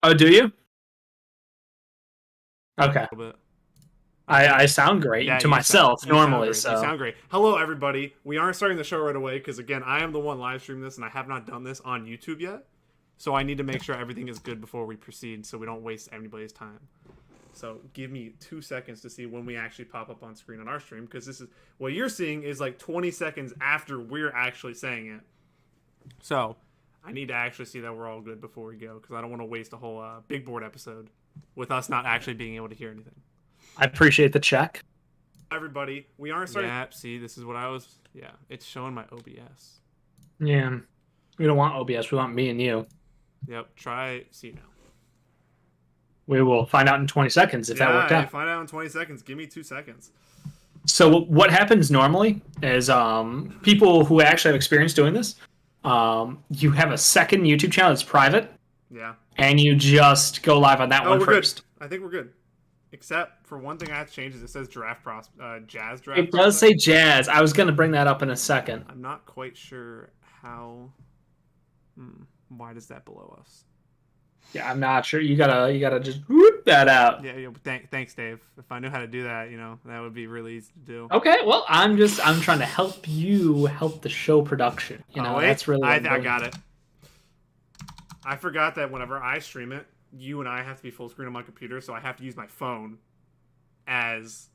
Oh, do you? A Okay. little bit. I sound great Yeah, to myself you sound normally, great. You so sound great. Hello, everybody. We aren't starting the show right away because again, I am the one live streaming this, and I have not done this on YouTube yet. So I need to make sure everything is good before we proceed, so we don't waste anybody's time. So give me 2 seconds to see when we actually pop up on screen on our stream, because this is what you're seeing is like 20 seconds after we're actually saying it. So I need to actually see that we're all good before we go, because I don't want to waste a whole big board episode with us not actually being able to hear anything. I appreciate the check. Everybody, we aren't starting. Yeah, see, this is what I was. Yeah, it's showing my OBS. Yeah. We don't want OBS. We want me and you. Yep, try see now. We will find out in 20 seconds if that worked out. Find out in 20 seconds. Give me 2 seconds. So what happens normally is people who actually have experience doing this, you have a second YouTube channel that's private. Yeah. And you just go live on that one we're first. Good. I think we're good. Except for one thing I have to change is it says jazz draft. It does say jazz. I was going to bring that up in a second. I'm not quite sure how. Why does that below us? Yeah, I'm not sure. You gotta just whoop that out. Yeah. Thanks, Dave. If I knew how to do that, that would be really easy to do. Okay. Well, I'm trying to help you help the show production. That's really. I got it. I forgot that whenever I stream it, you and I have to be full screen on my computer, so I have to use my phone as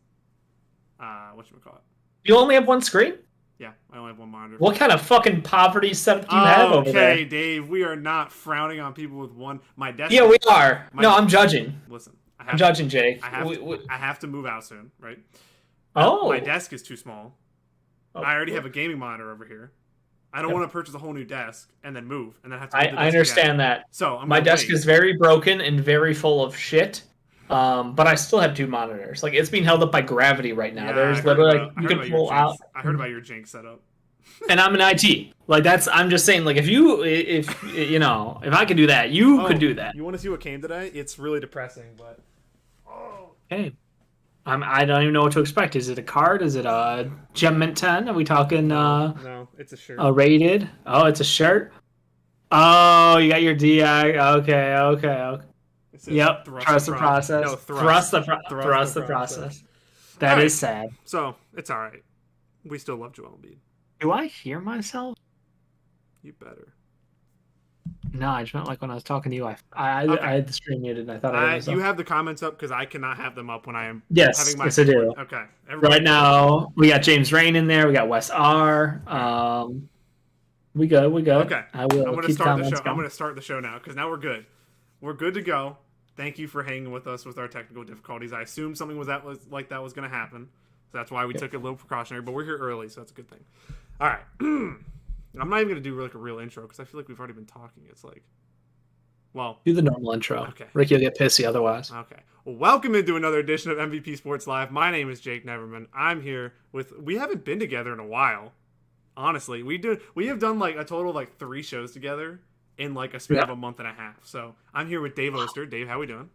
whatchamacallit. You only have one screen? Yeah, I only have one monitor. What kind of fucking poverty setup do you have over there? Okay, Dave, we are not frowning on people with one. My desk. Yeah, we are. No, I'm judging. Listen, I'm judging, Jake. I have to move out soon, right? Oh. My desk is too small. I already have a gaming monitor over here. I don't want to purchase a whole new desk and then move and then have to. I understand that. So my desk is very broken and very full of shit. But I still have two monitors. Like, it's being held up by gravity right now. Yeah, There's literally you can pull out. I heard about your Jinx setup. And I'm in IT. Like, I'm just saying. Like, if I could do that, you could do that. You want to see what came today? It's really depressing, but. Hey. I don't even know what to expect. Is it a card? Is it a Gem Mint 10? Are we talking? No, it's a shirt. A rated? Oh, it's a shirt. Oh, you got your DI. Okay. Yep. Trust the process. No, thrust the process. That is sad. So it's all right. We still love Joel Embiid. Do I hear myself? You better. No, I just meant like when I was talking to you. I had the stream muted and I thought I you have the comments up because I cannot have them up when I am having my yes I do. Okay. Right now we got James Rain in there. We got Wes R. We go. Okay. I will. I'm gonna start the show. I'm gonna start the show now because now we're good. We're good to go. Thank you for hanging with us with our technical difficulties. I assumed something was going to happen, so that's why we took it a little precautionary. But we're here early, so that's a good thing. All right. I'm not even going to do like a real intro because I feel like we've already been talking. It's like, well, do the normal intro. Okay. Ricky will get pissy otherwise. Okay. Well, welcome into another edition of MVP Sports Live. My name is Jake Neverman. I'm here with. We haven't been together in a while. Honestly, we have done like a total of like 3 shows together in like a span of a month and a half. So I'm here with Dave Oster. Dave, how we doing?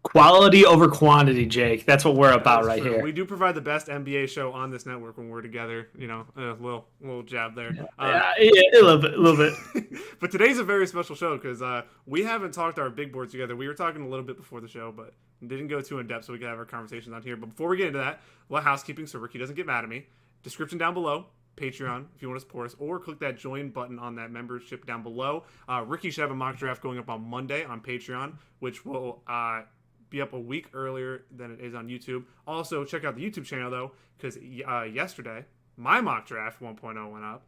Quality over quantity, Jake. That's what we're about right here. We do provide the best NBA show on this network when we're together. A little jab there. Yeah, a little bit. But today's a very special show because we haven't talked our big boards together. We were talking a little bit before the show, but didn't go too in depth, so we could have our conversations on here. But before we get into that, housekeeping so Ricky doesn't get mad at me. Description down below. Patreon if you want to support us, or click that join button on that membership down below. Ricky should have a mock draft going up on Monday on Patreon, which will be up a week earlier than it is on YouTube. Also, check out the YouTube channel, though, because yesterday, my mock draft 1.0 went up.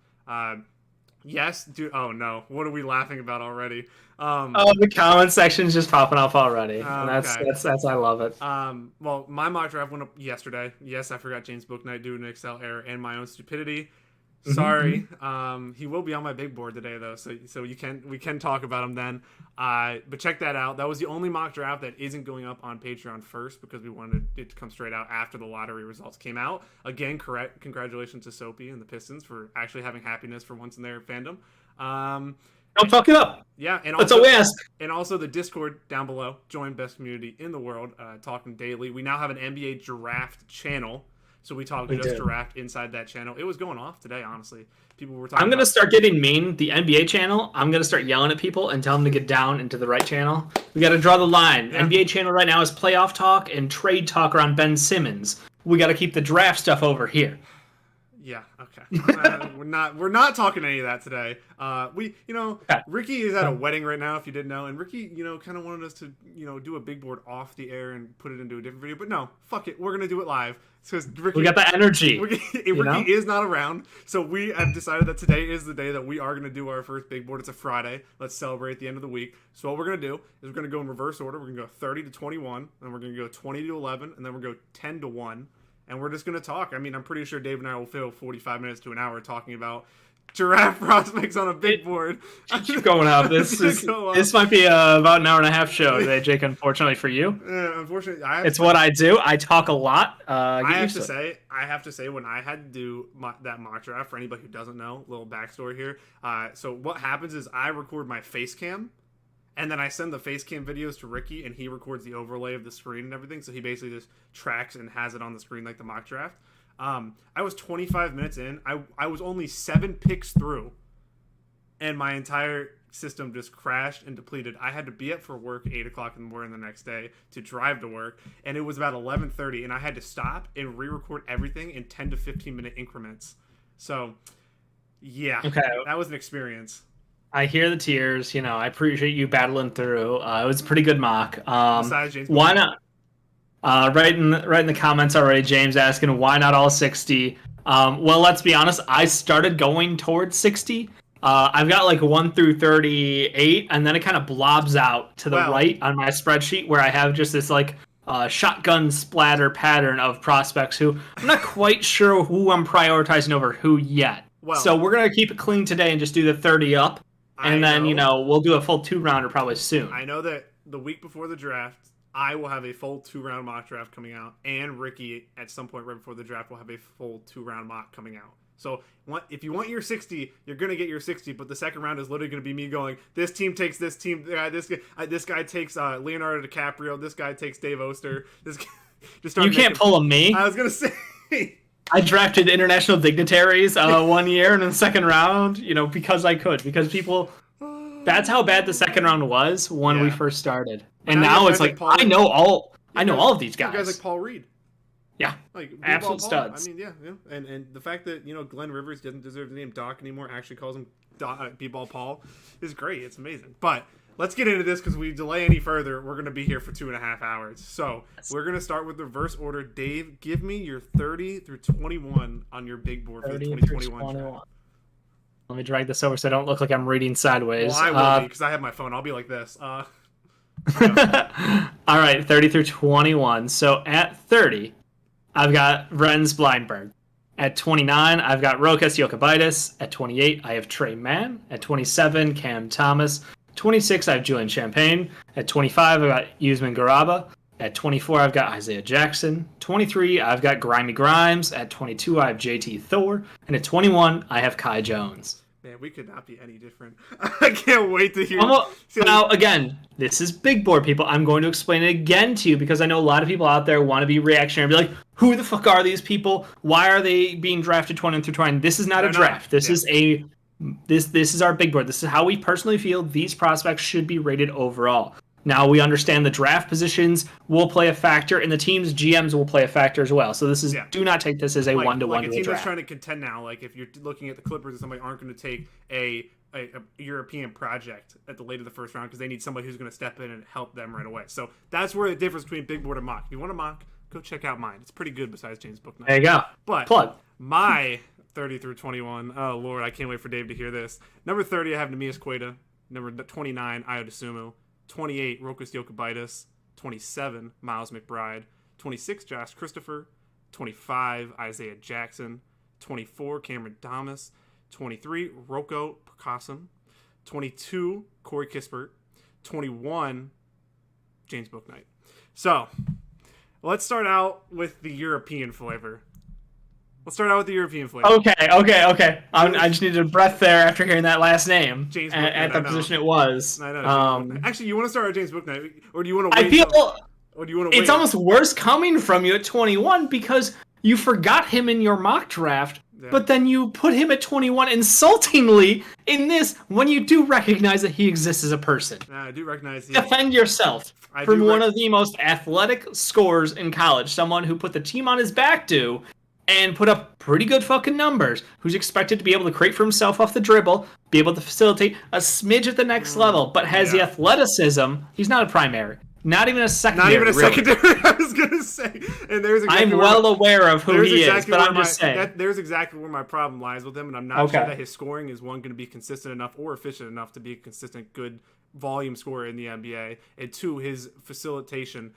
Yes, dude. Oh, no. What are we laughing about already? The comment section's just popping off already. Okay. That's I love it. Well, my mock draft went up yesterday. Yes, I forgot James Booknight due to an Excel error and my own stupidity. Sorry. He will be on my big board today though, so we can talk about him then. But check that out. That was the only mock draft that isn't going up on Patreon first because we wanted it to come straight out after the lottery results came out. Again, congratulations to Soapy and the Pistons for actually having happiness for once in their fandom. Don't fuck it up. Yeah, and that's all we ask. And also the Discord down below. Join best community in the world, talking daily. We now have an NBA draft channel. So we talked just draft inside that channel. It was going off today, honestly. People were talking. I'm gonna start getting mean. The NBA channel. I'm gonna start yelling at people and tell them to get down into the right channel. We got to draw the line. Yeah. NBA channel right now is playoff talk and trade talk around Ben Simmons. We got to keep the draft stuff over here. Yeah. Okay. We're not talking any of that today. Ricky is at a wedding right now, if you didn't know, and Ricky, kind of wanted us to, do a big board off the air and put it into a different video, but no, fuck it, we're gonna do it live because Ricky, we got the energy. Ricky is not around, so we have decided that today is the day that we are gonna do our first big board. It's a Friday. Let's celebrate the end of the week. So what we're gonna do is we're gonna go in reverse order. We're gonna go 30 to 21, and we're gonna go 20 to 11, and then we're gonna go 10 to 1. And we're just going to talk. I mean, I'm pretty sure Dave and I will fill 45 minutes to an hour talking about giraffe prospects on a big board. Keep going out. This might be about an hour and a half show today, Jake, unfortunately for you. Unfortunately, it's what I do. I talk a lot. I have to say, when I had to do that mock draft, for anybody who doesn't know, little backstory here. So what happens is I record my face cam. And then I send the face cam videos to Ricky, and he records the overlay of the screen and everything. So he basically just tracks and has it on the screen like the mock draft. I was 25 minutes in. I was only 7 picks through, and my entire system just crashed and depleted. I had to be up for work 8 o'clock in the morning the next day to drive to work, and it was about 11:30, and I had to stop and re-record everything in 10 to 15-minute increments. So, yeah, that was an experience. I hear the tears. I appreciate you battling through. It was a pretty good mock. Besides James, why not? Right in the comments already, James asking why not all 60. Well, let's be honest. I started going towards 60. I've got like 1 through 38, and then it kind of blobs out to the right on my spreadsheet where I have just this like shotgun splatter pattern of prospects who I'm not quite sure who I'm prioritizing over who yet. So we're gonna keep it clean today and just do the 30 up. And then, we'll do a full 2-rounder probably soon. I know that the week before the draft, I will have a full 2-round mock draft coming out. And Ricky, at some point right before the draft, will have a full 2-round mock coming out. So if you want your 60, you're going to get your 60. But the second round is literally going to be me going, this team takes this team. This guy takes Leonardo DiCaprio. This guy takes Dave Oster. You can't pull a me. I was going to say... I drafted international dignitaries 1 year in the second round, because I could. Because people, that's how bad the second round was when we first started. And now it's like I know all of these guys. Guys like Paul Reed. Yeah, absolute studs. I mean, yeah. And the fact that Glenn Rivers doesn't deserve the name Doc anymore, actually calls him B-Ball Paul, is great. It's amazing. But let's get into this because we delay any further, we're going to be here for 2.5 hours. So we're going to start with reverse order. Dave, give me your 30 through 21 on your big board for the 2021 draft. Let me drag this over so I don't look like I'm reading sideways. Well, I will be because I have my phone. I'll be like this. All right, 30 through 21. So at 30, I've got Renz Blindberg. At 29, I've got Rokas Jokubaitis. At 28, I have Trey Mann. At 27, Cam Thomas. 26, I have Julian Champagne. At 25, I've got Usman Garaba. At 24, I've got Isaiah Jackson. 23, I've got Grimy Grimes. At 22, I have JT Thor. And at 21, I have Kai Jones. Man, we could not be any different. I can't wait to hear. Now, again, this is big board, people. I'm going to explain it again to you because I know a lot of people out there want to be reactionary and be like, who the fuck are these people? Why are they being drafted 20 through 20? This is not a draft. This is This is our big board. This is how we personally feel these prospects should be rated overall. Now, we understand the draft positions will play a factor, and the team's GMs will play a factor as well. So this is do not take this as a one-to-one like a team that's trying to contend now. Like if you're looking at the Clippers and somebody aren't going to take a European project at the late of the first round because they need somebody who's going to step in and help them right away. So that's where the difference between big board and mock. If you want to mock, go check out mine. It's pretty good besides James Booknight. There you go. But plug my 30 through 21. Oh, Lord, I can't wait for Dave to hear this. Number 30, I have Neemias Queta. Number 29, Ayo Dosunmu. 28, Rokas Jokubaitis. 27, Miles McBride. 26, Josh Christopher. 25, Isaiah Jackson. 24, Cameron Thomas. 23, Roko Prakasim. 22, Corey Kispert. 21, James Booknight. So, let's start out with the European flavor. Okay. I just needed a breath there after hearing that last name. James Booknight, at the position it was. I know. Actually, you want to start with James Booknight, or do you want to wait? It's almost worse coming from you at 21 because You forgot him in your mock draft, but then you put him at 21 insultingly in this when you do recognize that he exists as a person. I do recognize. Defend yourself from one of the most athletic scorers in college, someone who put the team on his back and put up pretty good fucking numbers, who's expected to be able to create for himself off the dribble, be able to facilitate a smidge at the next level, but has the athleticism. He's not a primary. Not even a secondary. Not even a secondary, I was going to say. And there's exactly I'm well aware of who he is, but I'm just saying. There's exactly where my problem lies with him, and I'm not sure that his scoring is, one, going to be consistent enough or efficient enough to be a consistent, good volume scorer in the NBA, and two, his facilitation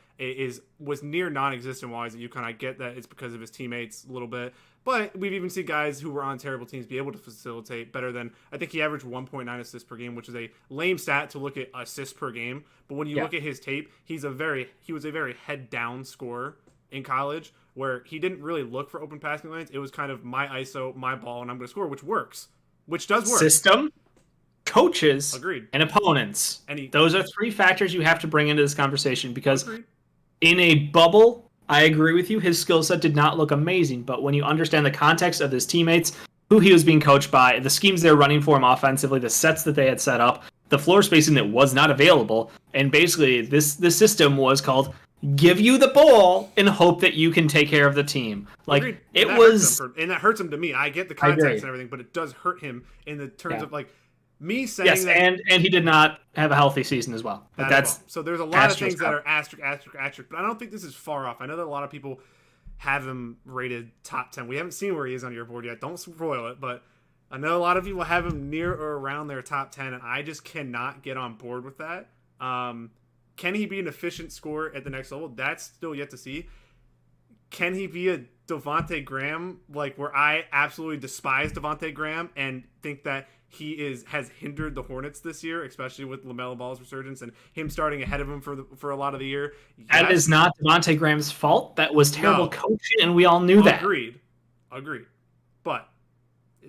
was near non-existent while he's at UConn. I get that it's because of his teammates a little bit, but we've even seen guys who were on terrible teams be able to facilitate better than, I think he averaged 1.9 assists per game, which is a lame stat to look at assists per game, but when you look at his tape, he was a very head down scorer in college, where he didn't really look for open passing lanes. It was kind of my ISO, my ball, and I'm going to score, which does work. System, coaches, agreed, and opponents. Those are three factors you have to bring into this conversation, because in a bubble, I agree with you, his skill set did not look amazing, but when you understand the context of his teammates, who he was being coached by, the schemes they were running for him offensively, the sets that they had set up, the floor spacing that was not available, and basically this system was called give you the ball and hope that you can take care of the team. Like, agreed. It was... And that hurts him to me. I get the context and everything, but it does hurt him in the terms of, like, me saying that... and he did not have a healthy season as well. So there's a lot of things that are asterisk, but I don't think this is far off. I know that a lot of people have him rated top 10. We haven't seen where he is on your board yet. Don't spoil it, but I know a lot of people have him near or around their top 10, and I just cannot get on board with that. Can he be an efficient scorer at the next level? That's still yet to see. Can he be a Devontae Graham, like, where I absolutely despise Devontae Graham and think that he has hindered the Hornets this year, especially with LaMelo Ball's resurgence and him starting ahead of him for a lot of the year? Yes. That is not Devontae Graham's fault. That was terrible coaching, and we all knew that. Agreed. But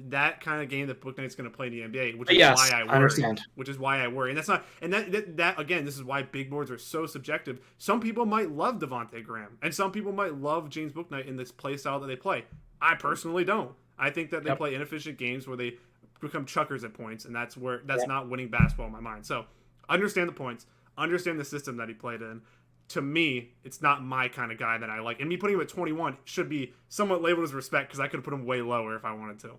that kind of game that Bouknight's going to play in the NBA, which is why I worry. Understand. Which is why I worry. And that's not, and that again, this is why big boards are so subjective. Some people might love Devontae Graham, and some people might love James Bouknight in this play style that they play. I personally don't. I think that they play inefficient games where they become chuckers at points, and that's not winning basketball in my mind. So understand the points, understand the system that he played in. To me, it's not my kind of guy that I like. And me putting him at 21 should be somewhat labeled as respect, because I could have put him way lower if I wanted to.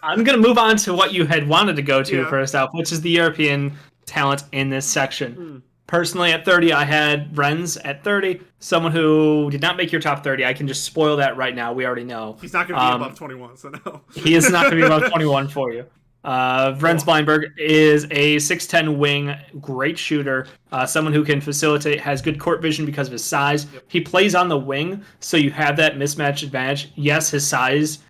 I'm going to move on to what you had wanted to go to first off, which is the European talent in this section. Personally, at 30, I had Renz at 30, someone who did not make your top 30. I can just spoil that right now. We already know. He's not going to be above 21, so no. He is not going to be above 21 for you. Renz Bleinberg is a 6'10 wing, great shooter, someone who can facilitate, has good court vision because of his size. He plays on the wing, so you have that mismatch advantage. Yes, his size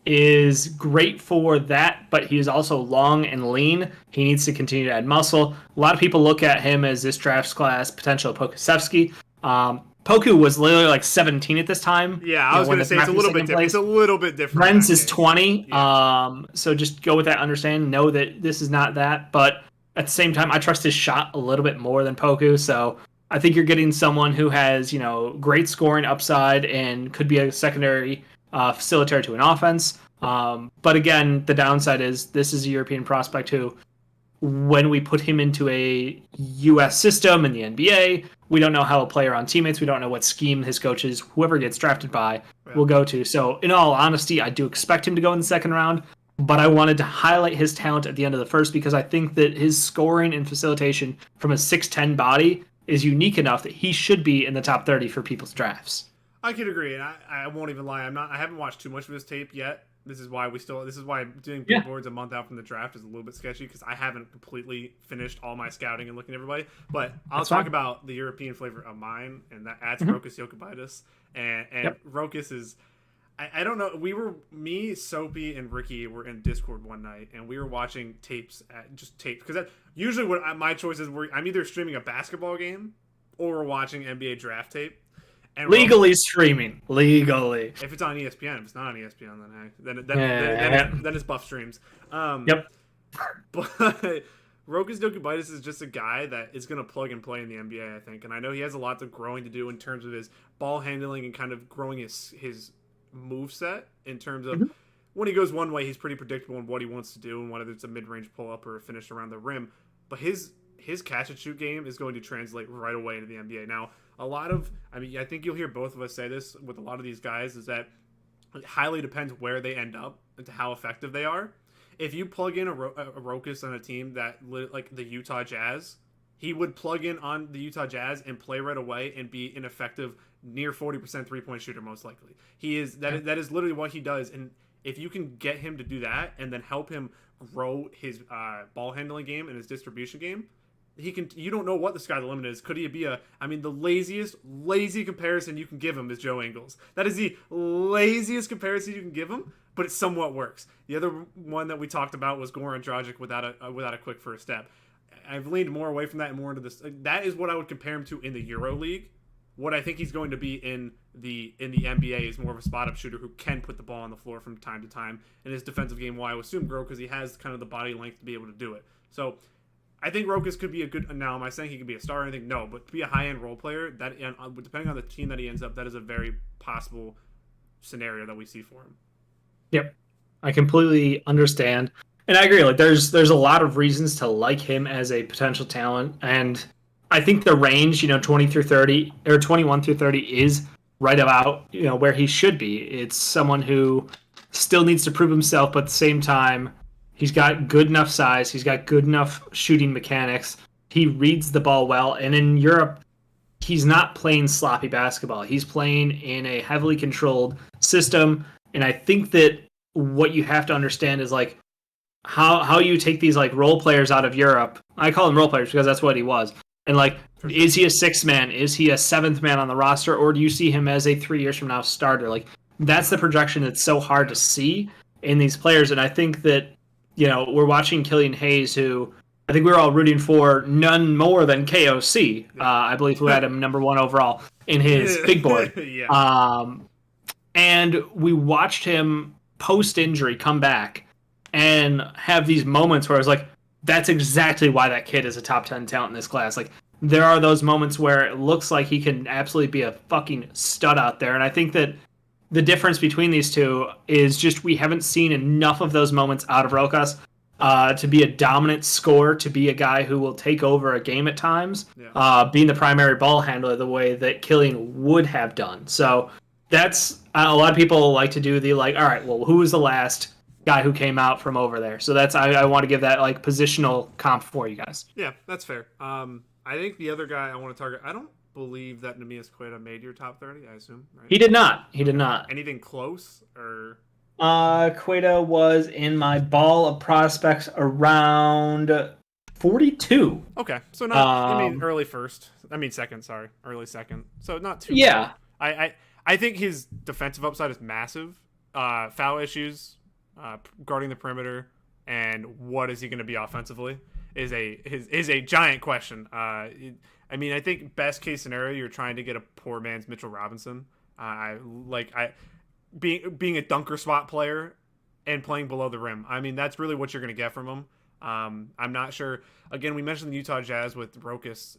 is great for that, but he is also long and lean. He needs to continue to add muscle. A lot of people look at him as this draft class potential Pokusevski. Poku was literally like 17 at this time. Yeah, I was going to say it's a little bit different. It's a little bit different. Renz is 20. Yeah. So just go with that understanding. Know that this is not that, but at the same time, I trust his shot a little bit more than Poku. So I think you're getting someone who has, great scoring upside and could be a secondary facilitator to an offense. But again, the downside is this is a European prospect who, when we put him into a U.S. system in the NBA, we don't know how he'll play around teammates. We don't know what scheme his coaches, whoever gets drafted by, will go to. So in all honesty, I do expect him to go in the second round, but I wanted to highlight his talent at the end of the first because I think that his scoring and facilitation from a 6'10 body is unique enough that he should be in the top 30 for people's drafts. I could agree, and I won't even lie. I haven't watched too much of his tape yet. This is why doing big boards a month out from the draft is a little bit sketchy because I haven't completely finished all my scouting and looking at everybody. But I'll talk about the European flavor of mine, and that's Rokas Jokubaitis. And Rokas is, I don't know. Me, Soapy, and Ricky were in Discord one night, and we were watching tapes because usually what my choices were. I'm either streaming a basketball game or watching NBA draft tape. And legally streaming. Legally. If it's on ESPN. If it's not on ESPN, then it's Buff Streams. But Rokas Jokubaitis is just a guy that is going to plug and play in the NBA, I think. And I know he has a lot of growing to do in terms of his ball handling and kind of growing his move set in terms of when he goes one way, he's pretty predictable in what he wants to do and whether it's a mid-range pull-up or a finish around the rim. But his catch-and-shoot game is going to translate right away into the NBA. Now, I think you'll hear both of us say this with a lot of these guys, is that it highly depends where they end up and to how effective they are. If you plug in a Rokas on a team that, like the Utah Jazz, he would plug in on the Utah Jazz and play right away and be an effective near 40% three-point shooter most likely. That is literally what he does. And if you can get him to do that and then help him grow his ball handling game and his distribution game, he can. You don't know what the sky the limit is. Could he be the lazy comparison you can give him is Joe Ingles. That is the laziest comparison you can give him, but it somewhat works. The other one that we talked about was Goran Dragic without a quick first step. I've leaned more away from that and more into this. That is what I would compare him to in the Euro League. What I think he's going to be in the NBA is more of a spot-up shooter who can put the ball on the floor from time to time. And his defensive game will, I would assume, grow because he has kind of the body length to be able to do it. So I think Rokas could be a good. Now, am I saying he could be a star or anything? No, but to be a high-end role player, that depending on the team that he ends up, that is a very possible scenario that we see for him. Yep, I completely understand, and I agree. Like, there's a lot of reasons to like him as a potential talent, and I think the range, 20 through 30 or 21 through 30, is right about where he should be. It's someone who still needs to prove himself, but at the same time, he's got good enough size. He's got good enough shooting mechanics. He reads the ball well. And in Europe, he's not playing sloppy basketball. He's playing in a heavily controlled system. And I think that what you have to understand is like how you take these like role players out of Europe. I call them role players because that's what he was. And like, is he a sixth man? Is he a seventh man on the roster? Or do you see him as a 3 years from now starter? Like, that's the projection that's so hard to see in these players. And I think that, we're watching Killian Hayes, who I think we were all rooting for none more than KOC, I believe, who had him number 1 overall in his big board. And we watched him post-injury come back and have these moments where I was like, that's exactly why that kid is a top 10 talent in this class. Like, there are those moments where it looks like he can absolutely be a fucking stud out there. And I think that the difference between these two is just we haven't seen enough of those moments out of Rokas to be a dominant scorer, to be a guy who will take over a game at times, being the primary ball handler the way that Killian would have done. So that's a lot of people like to do the all right, well, who was the last guy who came out from over there? So that's I want to give that like positional comp for you guys. Yeah, that's fair. I think the other guy I want to target, I don't believe that Neemias Queta made your top 30, I assume, right? He did not. Anything close, or? Queta was in my ball of prospects around 42. Okay, so not, early second, sorry. Early second. So not too bad. I think his defensive upside is massive. Foul issues, guarding the perimeter, and what is he going to be offensively is a giant question. I think best case scenario, you're trying to get a poor man's Mitchell Robinson. Being a dunker spot player and playing below the rim. I mean, that's really what you're going to get from him. I'm not sure. Again, we mentioned the Utah Jazz with Rokas.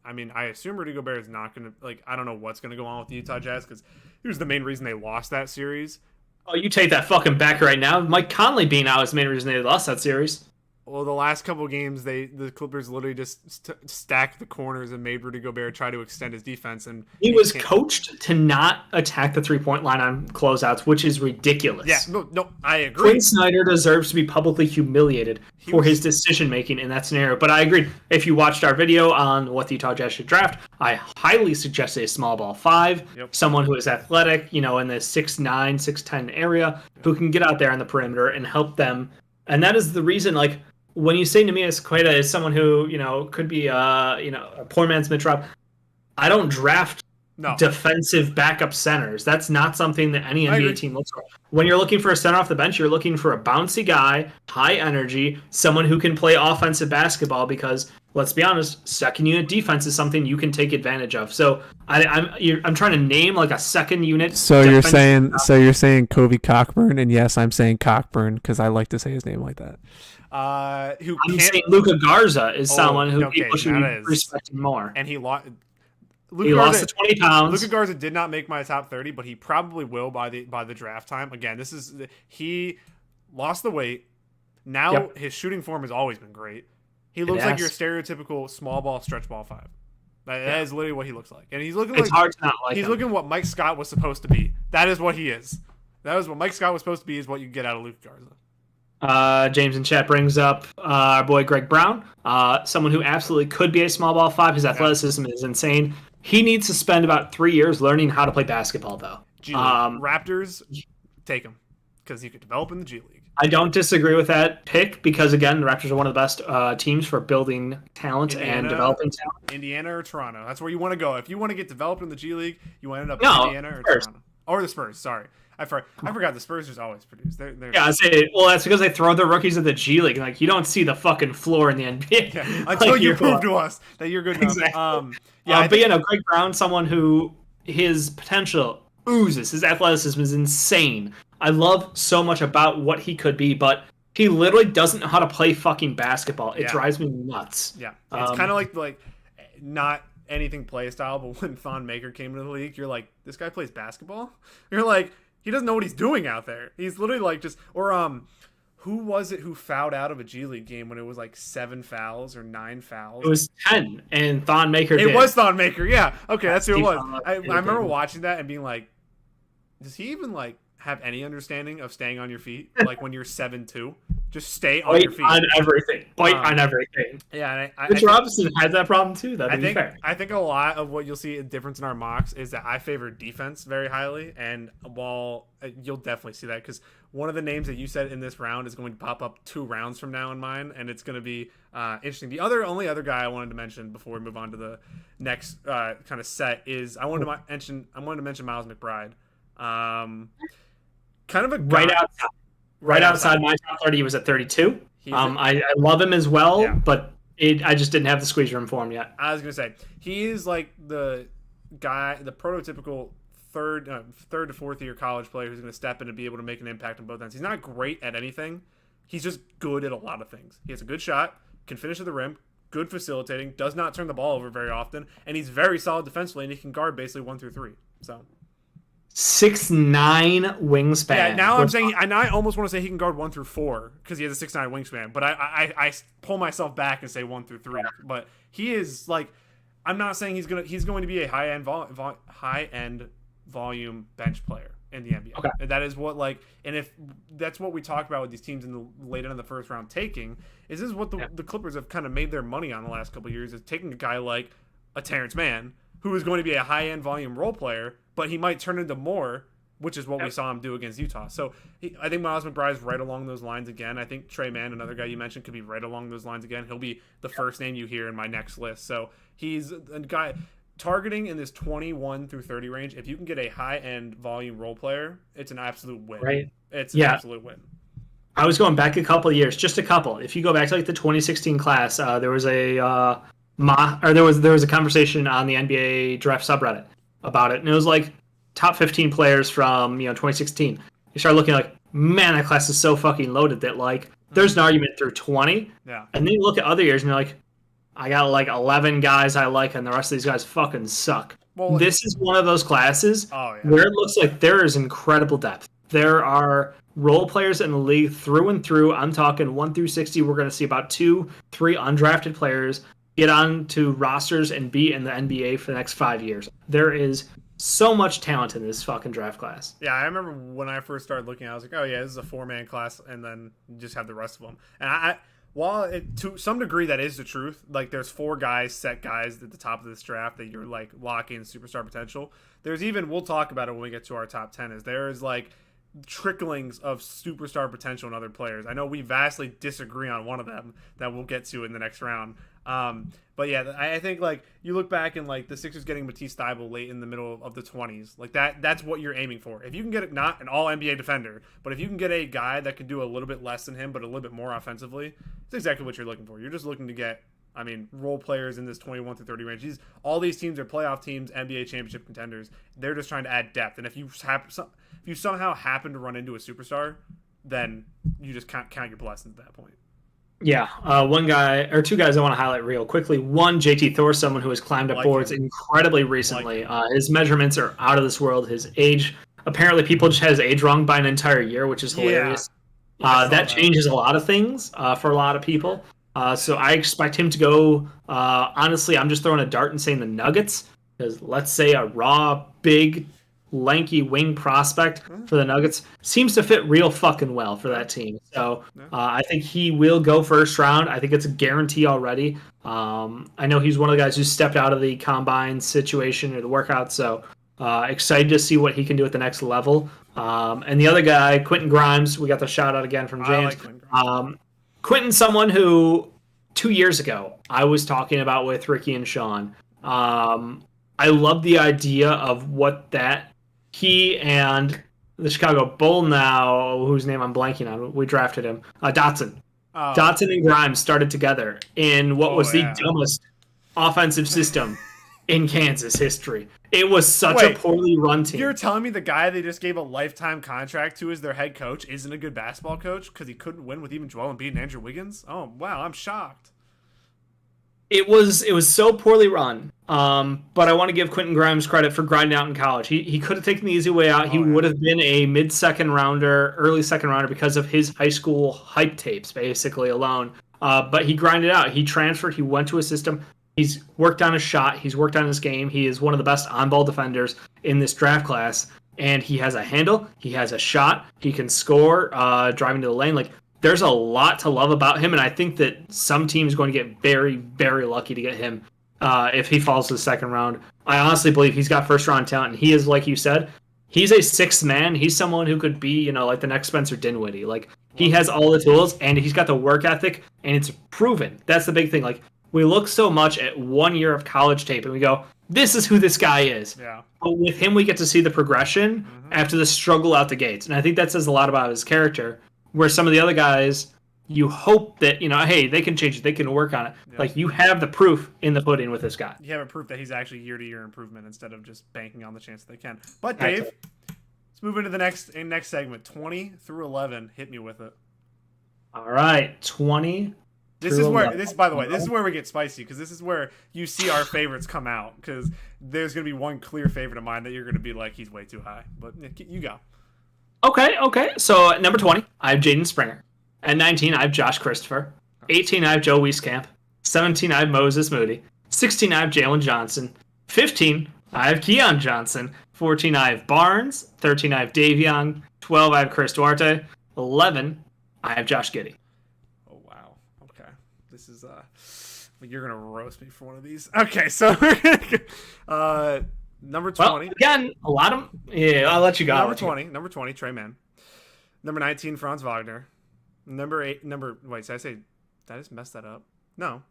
I assume Rudy Gobert is not going to, I don't know what's going to go on with the Utah Jazz because he was the main reason they lost that series. Oh, you take that fucking back right now. Mike Conley being out is the main reason they lost that series. Well, the last couple of games, the Clippers literally just stacked the corners and made Rudy Gobert try to extend his defense. And he was coached to not attack the three-point line on closeouts, which is ridiculous. Yeah, no, I agree. Quinn Snyder deserves to be publicly humiliated for his decision-making in that scenario. But I agree. If you watched our video on what the Utah Jazz should draft, I highly suggest a small ball 5, someone who is athletic, in the 6'9", 6'10" area, who can get out there on the perimeter and help them. And that is the reason, when you say Neemias Queta is someone who, could be, a poor man's Mitch Rob, I don't draft defensive backup centers. That's not something that any NBA team looks for. When you're looking for a center off the bench, you're looking for a bouncy guy, high energy, someone who can play offensive basketball because, let's be honest, second unit defense is something you can take advantage of. So I'm trying to name like a second unit. So you're saying Kobe Cockburn, and yes, I'm saying Cockburn because I like to say his name like that. I'm saying Luka Garza is someone who people should be respecting more. And he lost the 20 pounds. Luka Garza did not make my top 30, but he probably will by the draft time. Again, he lost the weight. Now his shooting form has always been great. He looks like your stereotypical small ball stretch ball five. That is literally what he looks like, and he's looking. It's hard to not like. He's looking what Mike Scott was supposed to be. That is what he is. That is what Mike Scott was supposed to be. Is what you get out of Luka Garza. James in chat brings up our boy Greg Brown, someone who absolutely could be a small ball five. His athleticism is insane. He needs to spend about 3 years learning how to play basketball, though. Raptors, take him because you could develop in the G League. I don't disagree with that pick because, again, the Raptors are one of the best teams for building talent and developing talent. Indiana or Toronto. That's where you want to go. If you want to get developed in the G League, you want to end up in Indiana or Toronto. Or the Spurs, sorry. I forgot the Spurs just always produce. They're I say, well, that's because they throw their rookies at the G League. Like, you don't see the fucking floor in the NBA. Yeah, until you prove to us that you're good enough. Exactly. Greg Brown, someone who his potential oozes. His athleticism is insane. I love so much about what he could be, but he literally doesn't know how to play fucking basketball. It drives me nuts. Yeah, it's kind of like not anything play style, but when Thon Maker came into the league, you're like, this guy plays basketball? You're like, he doesn't know what he's doing out there. He's literally like who was it who fouled out of a G League game when it was like 7 fouls or 9 fouls? It was 10, and Thon Maker did. It was Thon Maker, yeah. Okay, that's who it was. I remember watching that and being like, does he even like have any understanding of staying on your feet? Like when you're 7'2", just stay on your feet. On everything. On everything. Yeah, and Mitch Robinson had that problem too. I think a lot of what you'll see a difference in our mocks is that I favor defense very highly, and while you'll definitely see that because one of the names that you said in this round is going to pop up 2 rounds from now in mine, and it's going to be interesting. The only other guy I wanted to mention before we move on to the next kind of set is I wanted to mention Miles McBride. Kind of a guy, right outside my top 30. He was at 32. I love him as well, but I just didn't have the squeeze room for him yet. I was gonna say he is like the guy, the prototypical third to fourth year college player who's gonna step in and be able to make an impact on both ends. He's not great at anything. He's just good at a lot of things. He has a good shot, can finish at the rim, good facilitating, does not turn the ball over very often, and he's very solid defensively, and he can guard basically 1 through 3. So 6'9" wingspan. Yeah, now I'm saying, and I almost want to say he can guard 1 through 4 because he has a 6'9" wingspan. But I pull myself back and say 1 through 3. But he is like, I'm not saying he's going to be a high end volume bench player in the NBA. Okay. And that is what and if that's what we talk about with these teams in the late end of the first round taking, this is what the Clippers have kind of made their money on the last couple of years, is taking a guy like a Terrence Mann, who is going to be a high end volume role player, but he might turn into more, which is what we saw him do against Utah. So I think Miles McBride is right along those lines again. I think Trey Mann, another guy you mentioned, could be right along those lines again. He'll be the first name you hear in my next list. So he's a guy targeting in this 21 through 30 range. If you can get a high-end volume role player, it's an absolute win. Right. It's an absolute win. I was going back a couple of years, just a couple. If you go back to the 2016 class, there was a there was a conversation on the NBA draft subreddit about it, and it was like top 15 players from 2016. You start looking like, man, that class is so fucking loaded that there's an argument through 20. Yeah. And then you look at other years and you're like, I got 11 guys I like, and the rest of these guys fucking suck. Well, this is one of those classes where it looks like there is incredible depth. There are role players in the league through and through. I'm talking 1 through 60. We're going to see about 2-3 undrafted players get onto rosters and be in the NBA for the next 5 years. There is so much talent in this fucking draft class. Yeah, I remember when I first started looking, I was like, oh yeah, this is a 4-man class, and then you just have the rest of them. And while to some degree that is the truth, there's 4 set guys at the top of this draft that you're locking superstar potential. There's even, we'll talk about it when we get to our top 10, is there is tricklings of superstar potential in other players. I know we vastly disagree on one of them that we'll get to in the next round. But yeah, I think like you look back and like the Sixers getting Matisse Thybulle late in the middle of the 20s, like that's what you're aiming for. If you can get not an all NBA defender, but if you can get a guy that can do a little bit less than him, but a little bit more offensively, it's exactly what you're looking for. You're just looking to get, I mean, role players in this 21 to 30 range. All these teams are playoff teams, NBA championship contenders. They're just trying to add depth. And if you somehow happen to run into a superstar, then you just can't count your blessings at that point. Yeah, one guy or two guys I want to highlight real quickly. One, JT Thor, someone who has climbed up boards incredibly recently. His measurements are out of this world. His age, apparently people just had his age wrong by an entire year, which is hilarious. That changes a lot of things for a lot of people. So I expect him to go, honestly, I'm just throwing a dart and saying the Nuggets, because let's say a raw, big, lanky wing prospect for the Nuggets seems to fit real fucking well for that team. So I think he will go first round. I think it's a guarantee already. I know he's one of the guys who stepped out of the combine situation or the workout. So excited to see what he can do at the next level. And the other guy, Quentin Grimes, we got the shout out again from James. Quentin's someone who 2 years ago I was talking about with Ricky and Sean. I love the idea of what that he and the Chicago Bull now, whose name I'm blanking on, we drafted him, Dotson. Dotson and Grimes started together in what was the dumbest offensive system in Kansas history. It was such a poorly run team. You're telling me the guy they just gave a lifetime contract to as their head coach isn't a good basketball coach because he couldn't win with even Joel Embiid and Andrew Wiggins? Oh, wow, I'm shocked. It was so poorly run, but I want to give Quentin Grimes credit for grinding out in college. He could have taken the easy way out. He would have been a mid-second rounder, early second rounder because of his high school hype tapes, basically, alone. But he grinded out. He transferred. He went to a system. He's worked on his shot. He's worked on his game. He is one of the best on-ball defenders in this draft class, and he has a handle. He has a shot. He can score, driving to the lane. Like, there's a lot to love about him, and I think that some teams are going to get very, very lucky to get him if he falls to the second round. I honestly believe he's got first-round talent, and he is, like you said, he's a sixth man. He's someone who could be, like the next Spencer Dinwiddie. Like, he has all the tools, and he's got the work ethic, and it's proven. That's the big thing. Like, we look so much at 1 year of college tape, and we go, this is who this guy is. Yeah. But with him, we get to see the progression after the struggle out the gates, and I think that says a lot about his character. Where some of the other guys, you hope that, hey, they can change it. They can work on it. Yep. Like, you have the proof in the pudding with this guy. You have a proof that he's actually year-to-year improvement instead of just banking on the chance that they can. But, Dave, let's move into the next segment. 20 through 11. Hit me with it. All right. 20 This is where, by the way, this is where we get spicy, because this is where you see our favorites come out, because there's going to be one clear favorite of mine that you're going to be like, he's way too high. But you go. Okay. So at number 20, I have Jaden Springer. At 19, I have Josh Christopher. 18, I have Joe Wieskamp. 17, I have Moses Moody. 16, I have Jalen Johnson. 15, I have Keon Johnson. 14, I have Barnes. 13, I have Davion. 12, I have Chris Duarte. 11, I have Josh Giddey. Oh, wow. Okay. This is, you're going to roast me for one of these. Okay, so number 20. Well, again, a lot of... Yeah, I'll let you go. Number 20, Trey Mann. Number 19, Franz Wagner. Wait, did I just mess that up? No.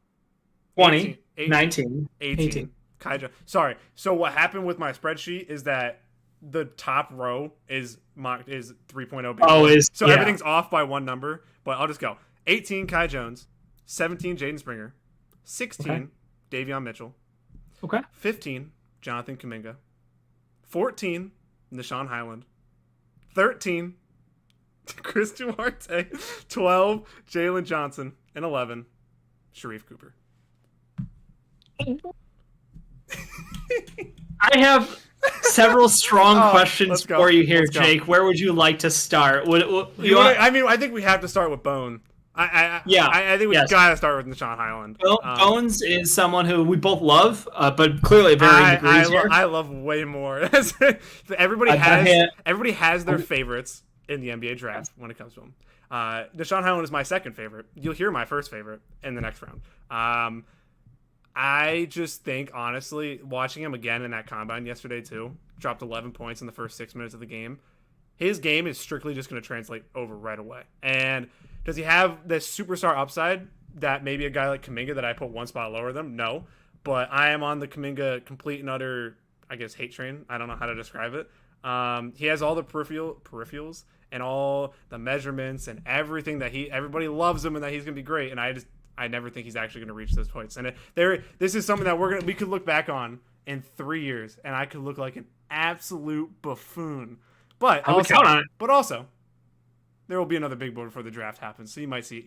20, 19, 18. Kai Jones. Sorry. So what happened with my spreadsheet is that the top row is 3.0. So everything's off by one number, but I'll just go. 18, Kai Jones. 17, Jaden Springer. 16, Davion Mitchell. Okay. 15, Jonathan Kuminga. 14, Nishan Highland. 13, Chris Duarte. 12, Jalen Johnson. And 11, Sharif Cooper. I have several strong questions for you here, Jake. Where would you like to start? I think we have to start with Bone. I think we gotta start with Nishan Highland. Bones is someone who we both love, but clearly varying degrees here. I love way more. Everybody has their favorites in the NBA draft when it comes to them. Nishan Highland is my second favorite. You'll hear my first favorite in the next round. I just think, honestly, watching him again in that combine yesterday too, dropped 11 points in the first 6 minutes of the game. his game is strictly just going to translate over right away. And does he have this superstar upside that maybe a guy like Kuminga that I put one spot lower than? No. But I am on the Kuminga complete and utter, I guess, hate train. I don't know how to describe it. He has all the peripherals and all the measurements and everything that everybody loves him and that he's going to be great. And I never think he's actually going to reach those points. And this is something that we could look back on in 3 years, and I could look like an absolute buffoon. But also, there will be another big board before the draft happens, so you might see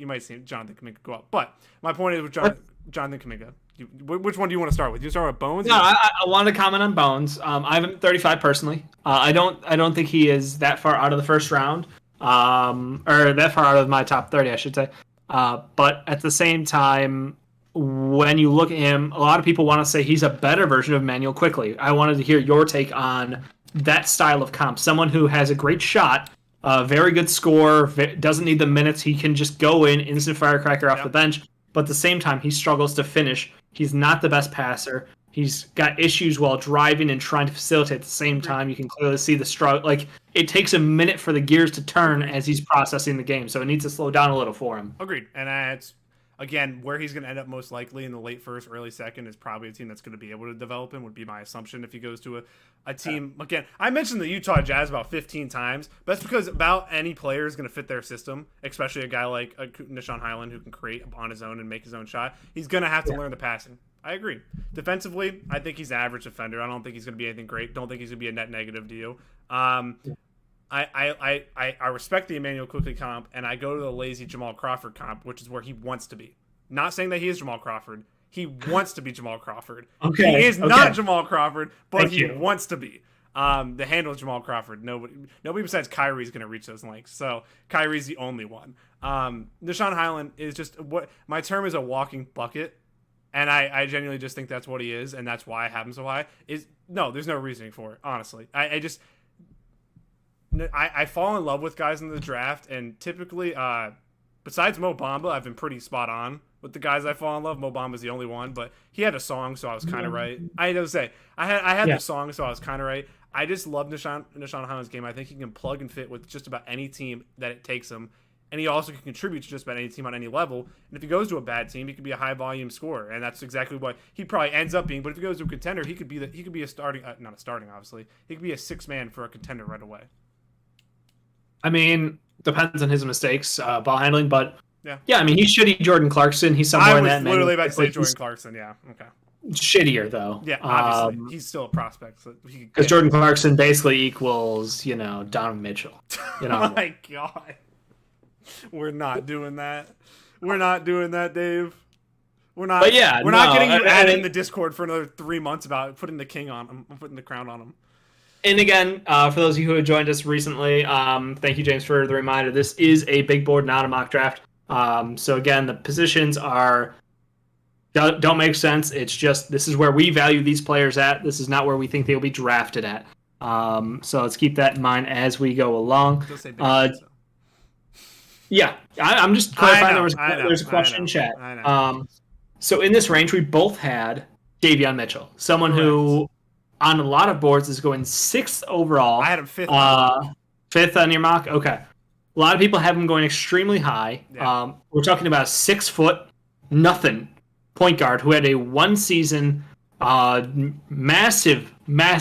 Jonathan Kuminga go up. But my point is with Jonathan Kuminga. Which one do you want to start with? Do you start with Bones? No, I want to comment on Bones. I have him 35 personally. I don't think he is that far out of the first round, or that far out of my top 30, I should say. But at the same time, when you look at him, a lot of people want to say he's a better version of Immanuel Quickley. I wanted to hear your take on that style of comp. Someone who has a great shot, very good score, doesn't need the minutes. He can just go in, instant firecracker off the bench. But at the same time, he struggles to finish. He's not the best passer. He's got issues while driving and trying to facilitate at the same time. You can clearly see the struggle. Like, it takes a minute for the gears to turn as he's processing the game. So it needs to slow down a little for him. Agreed. And that's, again, where he's going to end up most likely in the late first, early second is probably a team that's going to be able to develop him, would be my assumption if he goes to a team. Again, I mentioned the Utah Jazz about 15 times, but that's because about any player is going to fit their system, especially a guy like Nah'Shon Hyland who can create on his own and make his own shot. He's going to have to learn the passing. I agree. Defensively, I think he's an average defender. I don't think he's going to be anything great. Don't think he's going to be a net negative to you. I respect the Immanuel Quickley comp, and I go to the lazy Jamal Crawford comp, which is where he wants to be. Not saying that he is Jamal Crawford. He wants to be Jamal Crawford. Okay. He is not Jamal Crawford, but he wants to be. The handle is Jamal Crawford. Nobody besides Kyrie is going to reach those lengths. So Kyrie's the only one. Nah'Shon Hyland is just what my term is, a walking bucket. And I genuinely just think that's what he is, and that's why I have him so high. There's no reasoning for it, honestly. I fall in love with guys in the draft, and typically, besides Mo Bamba, I've been pretty spot on with the guys I fall in love. Mo Bamba's the only one, but he had a song, so I was kind of right. I had to say, I had the song, so I was kind of right. I just love Nah'Shon Hyland's game. I think he can plug and fit with just about any team that it takes him. And he also can contribute to just about any team on any level. And if he goes to a bad team, he could be a high volume scorer, and that's exactly what he probably ends up being. But if he goes to a contender, he could be a starting, not a starting, obviously. He could be a 6-man for a contender right away. I mean, depends on his mistakes, ball handling, but yeah. I mean, he's shitty Jordan Clarkson. He's somewhere in that. I was literally about to say Jordan Clarkson. Yeah, okay. Shittier though. Yeah, obviously he's still a prospect. So because Jordan Clarkson basically equals, Donovan Mitchell. Oh my God. We're not doing that. We're not doing that, Dave. We're not. But we're not getting you added in the Discord for another 3 months about putting the king on him, putting the crown on him. And again, for those of you who have joined us recently, thank you, James, for the reminder. This is a big board, not a mock draft. So again, the positions don't make sense. It's just this is where we value these players at. This is not where we think they'll be drafted at. So let's keep that in mind as we go along. Yeah, I'm just clarifying. There's a question in chat. So in this range, we both had Davion Mitchell, someone who on a lot of boards is going 6th overall. I had him 5th. 5th on your mock? Okay. A lot of people have him going extremely high. Yeah. We're talking about a 6-foot nothing point guard who had a 1-season massive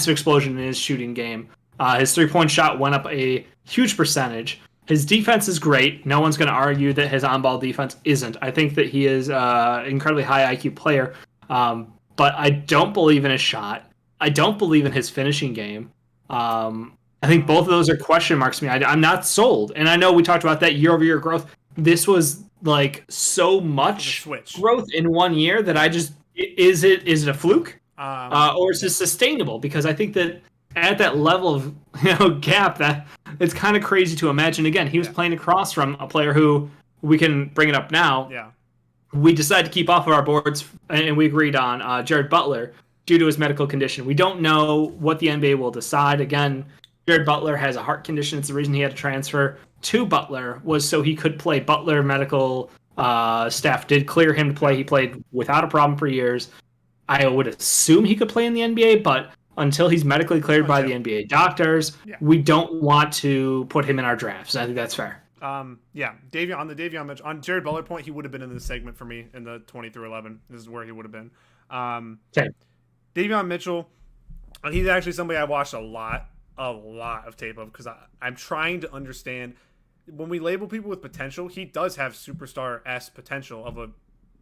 explosion in his shooting game. His 3-point shot went up a huge percentage. His defense is great. No one's going to argue that his on-ball defense isn't. I think that he is an incredibly high IQ player, but I don't believe in his shot. I don't believe in his finishing game. I think both of those are question marks to me. I'm not sold. And I know we talked about that year-over-year growth. This was like so much growth in 1 year that I just is it a fluke or is it sustainable? Because I think that at that level of gap, that it's kind of crazy to imagine. Again, he was playing across from a player who we can bring it up now. Yeah, we decided to keep off of our boards, and we agreed on Jared Butler due to his medical condition. We don't know what the NBA will decide. Again, Jared Butler has a heart condition. It's the reason he had to transfer to Butler was so he could play. Butler medical staff did clear him to play. He played without a problem for years. I would assume he could play in the NBA, but until he's medically cleared by the NBA doctors, we don't want to put him in our drafts. I think that's fair. Davion Mitchell, on Jared Butler point, he would have been in this segment for me in the 20 through 11. This is where he would have been. Davion Mitchell, he's actually somebody I watched a lot of tape of because I'm trying to understand when we label people with potential, he does have superstar-esque potential of a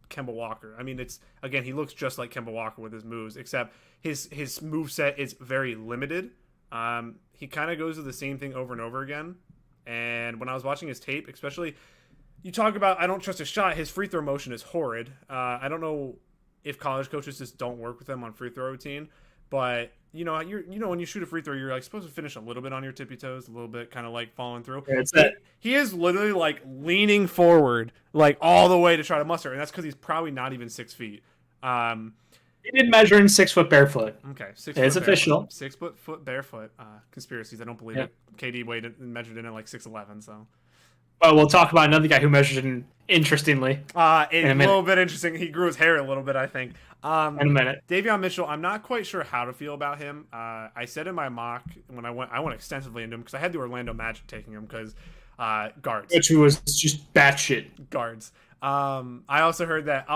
Kemba Walker. I mean, he looks just like Kemba Walker with his moves, except his moveset is very limited. He kind of goes with the same thing over and over again. And when I was watching his tape, especially, you talk about I don't trust his shot. His free throw motion is horrid. I don't know if college coaches just don't work with him on free throw routine, but when you shoot a free throw, you're like supposed to finish a little bit on your tippy toes, a little bit kind of like falling through. He is literally like leaning forward, like all the way to try to muster, and that's because he's probably not even 6 feet. He did measure in 6 foot barefoot. Okay, 6 foot. It's official. 6 foot barefoot. Conspiracies. I don't believe it. KD measured in at like 6'11", so. Well, we'll talk about another guy who measured in interestingly. A little bit interesting. He grew his hair a little bit, I think. In a minute. Davion Mitchell, I'm not quite sure how to feel about him. I said in my mock when I went extensively into him because I had the Orlando Magic taking him because guards. Which was just batshit. Guards. I also read that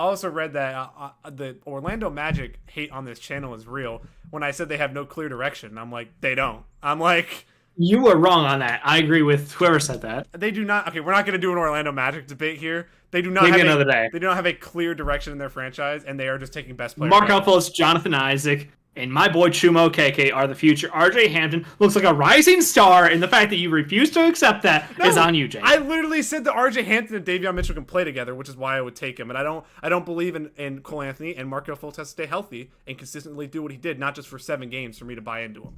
the Orlando Magic hate on this channel is real. When I said they have no clear direction, I'm like, they don't. I'm like, you were wrong on that. I agree with whoever said that. They do not. Okay, we're not going to do an Orlando Magic debate here. They do not. Maybe another day. They do not have a clear direction in their franchise, and they are just taking best players. Mark Fultz, Jonathan Isaac, and my boy Chuma Okeke are the future. RJ Hampton looks like a rising star, and the fact that you refuse to accept that is on you, Jay. I literally said that RJ Hampton and Davion Mitchell can play together, which is why I would take him. And I don't believe in Cole Anthony, and Markelle Fultz has to stay healthy and consistently do what he did, not just for 7 games for me to buy into him.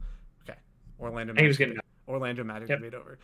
Okay, Orlando Magic debate over.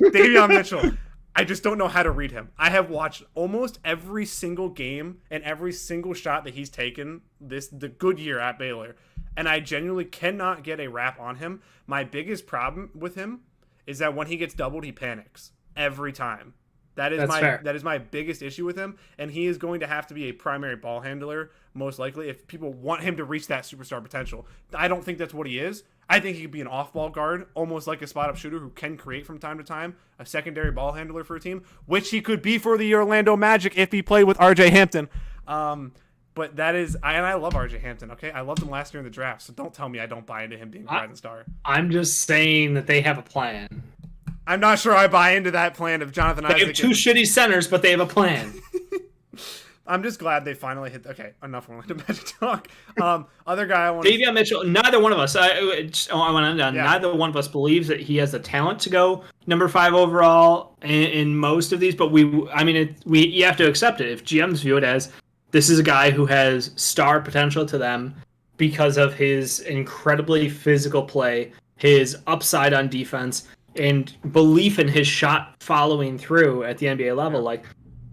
Davion Mitchell. I just don't know how to read him. I have watched almost every single game and every single shot that he's taken the good year at Baylor, and I genuinely cannot get a wrap on him. My biggest problem with him is that when he gets doubled, he panics every time. That is my biggest issue with him, and he is going to have to be a primary ball handler most likely if people want him to reach that superstar potential. I don't think that's what he is. I think he could be an off-ball guard, almost like a spot-up shooter who can create from time to time, a secondary ball handler for a team, which he could be for the Orlando Magic if he played with RJ Hampton. But that is, and I love RJ Hampton, okay? I loved him last year in the draft, so don't tell me I don't buy into him being a rising star. I'm just saying that they have a plan. I'm not sure I buy into that plan of Jonathan Isaac. They have 2 shitty centers, but they have a plan. I'm just glad they finally hit. Okay, enough Orlando Magic talk. Other guy I want. Davion Mitchell. Neither one of us. Neither one of us believes that he has the talent to go number 5 overall in most of these. But you have to accept it. If GMs view it as this is a guy who has star potential to them because of his incredibly physical play, his upside on defense, and belief in his shot following through at the NBA level, like.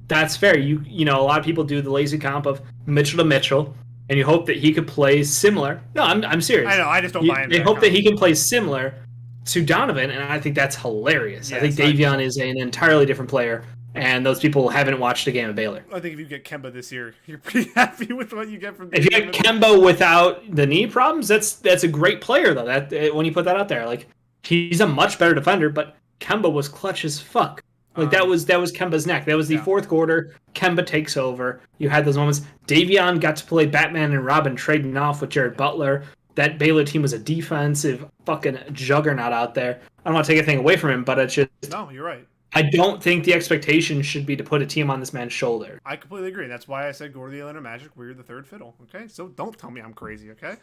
That's fair. You know, a lot of people do the lazy comp of Mitchell to Mitchell, and you hope that he could play similar. No, I'm serious. I know. I just don't buy into They hope that he can play similar to Donovan, and I think that's hilarious. Yeah, I think Davion is an entirely different player, and those people haven't watched a game of Baylor. I think if you get Kemba this year, you're pretty happy with what you get from Davion. If you get Kemba without the knee problems, that's a great player, though. That when you put that out there, like he's a much better defender, but Kemba was clutch as fuck. Like that was Kemba's neck. That was the fourth quarter. Kemba takes over. You had those moments. Davion got to play Batman and Robin trading off with Jared Butler. That Baylor team was a defensive fucking juggernaut out there. I don't want to take anything away from him, but it's just... No, you're right. I don't think the expectation should be to put a team on this man's shoulder. I completely agree. That's why I said go to the Orlando Magic. We're the third fiddle, okay? So don't tell me I'm crazy, okay?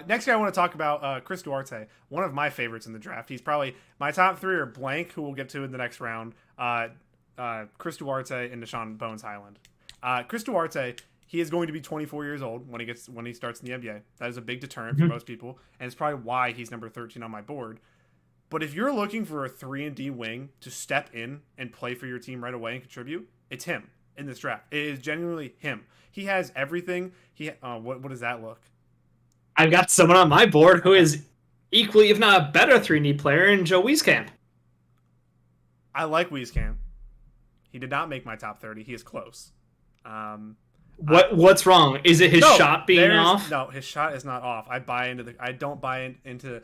Next guy I want to talk about, Chris Duarte, one of my favorites in the draft. He's probably my top 3 are blank, who we'll get to in the next round. Chris Duarte and Deshaun Bones Highland. Chris Duarte, he is going to be 24 years old when he starts in the NBA. That is a big deterrent for most people, and it's probably why he's number 13 on my board. But if you're looking for a 3-and-D wing to step in and play for your team right away and contribute, it's him in this draft. It is genuinely him. He has everything. What does that look? I've got someone on my board who is equally, if not a better 3-and-D player in Joe Wieskamp. I like Wieskamp. He did not make my top 30. He is close. What's wrong? Is it his shot being off? No, his shot is not off. I don't buy into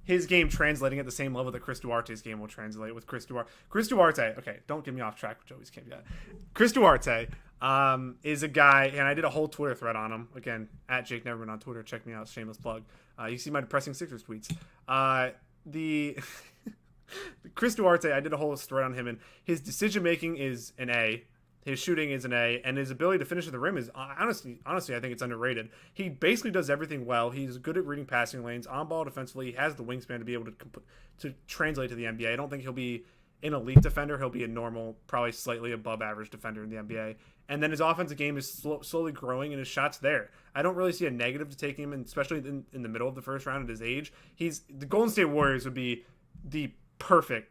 his game translating at the same level that Chris Duarte's game will translate with Chris Duarte. Chris Duarte, okay, don't get me off track with Joey's game yet. Chris Duarte is a guy, and I did a whole Twitter thread on him. Again, at Jake Neverman on Twitter. Check me out, shameless plug. You see my depressing Sixers tweets. The Chris Duarte, I did a whole thread on him, and his decision making is an A. His shooting is an A, and his ability to finish at the rim is honestly, I think it's underrated. He basically does everything well. He's good at reading passing lanes, on ball defensively. He has the wingspan to be able to translate to the NBA. I don't think he'll be an elite defender. He'll be a normal, probably slightly above average defender in the NBA. And then his offensive game is slowly growing, and his shot's there. I don't really see a negative to take him, and especially in the middle of the first round at his age. The Golden State Warriors would be the perfect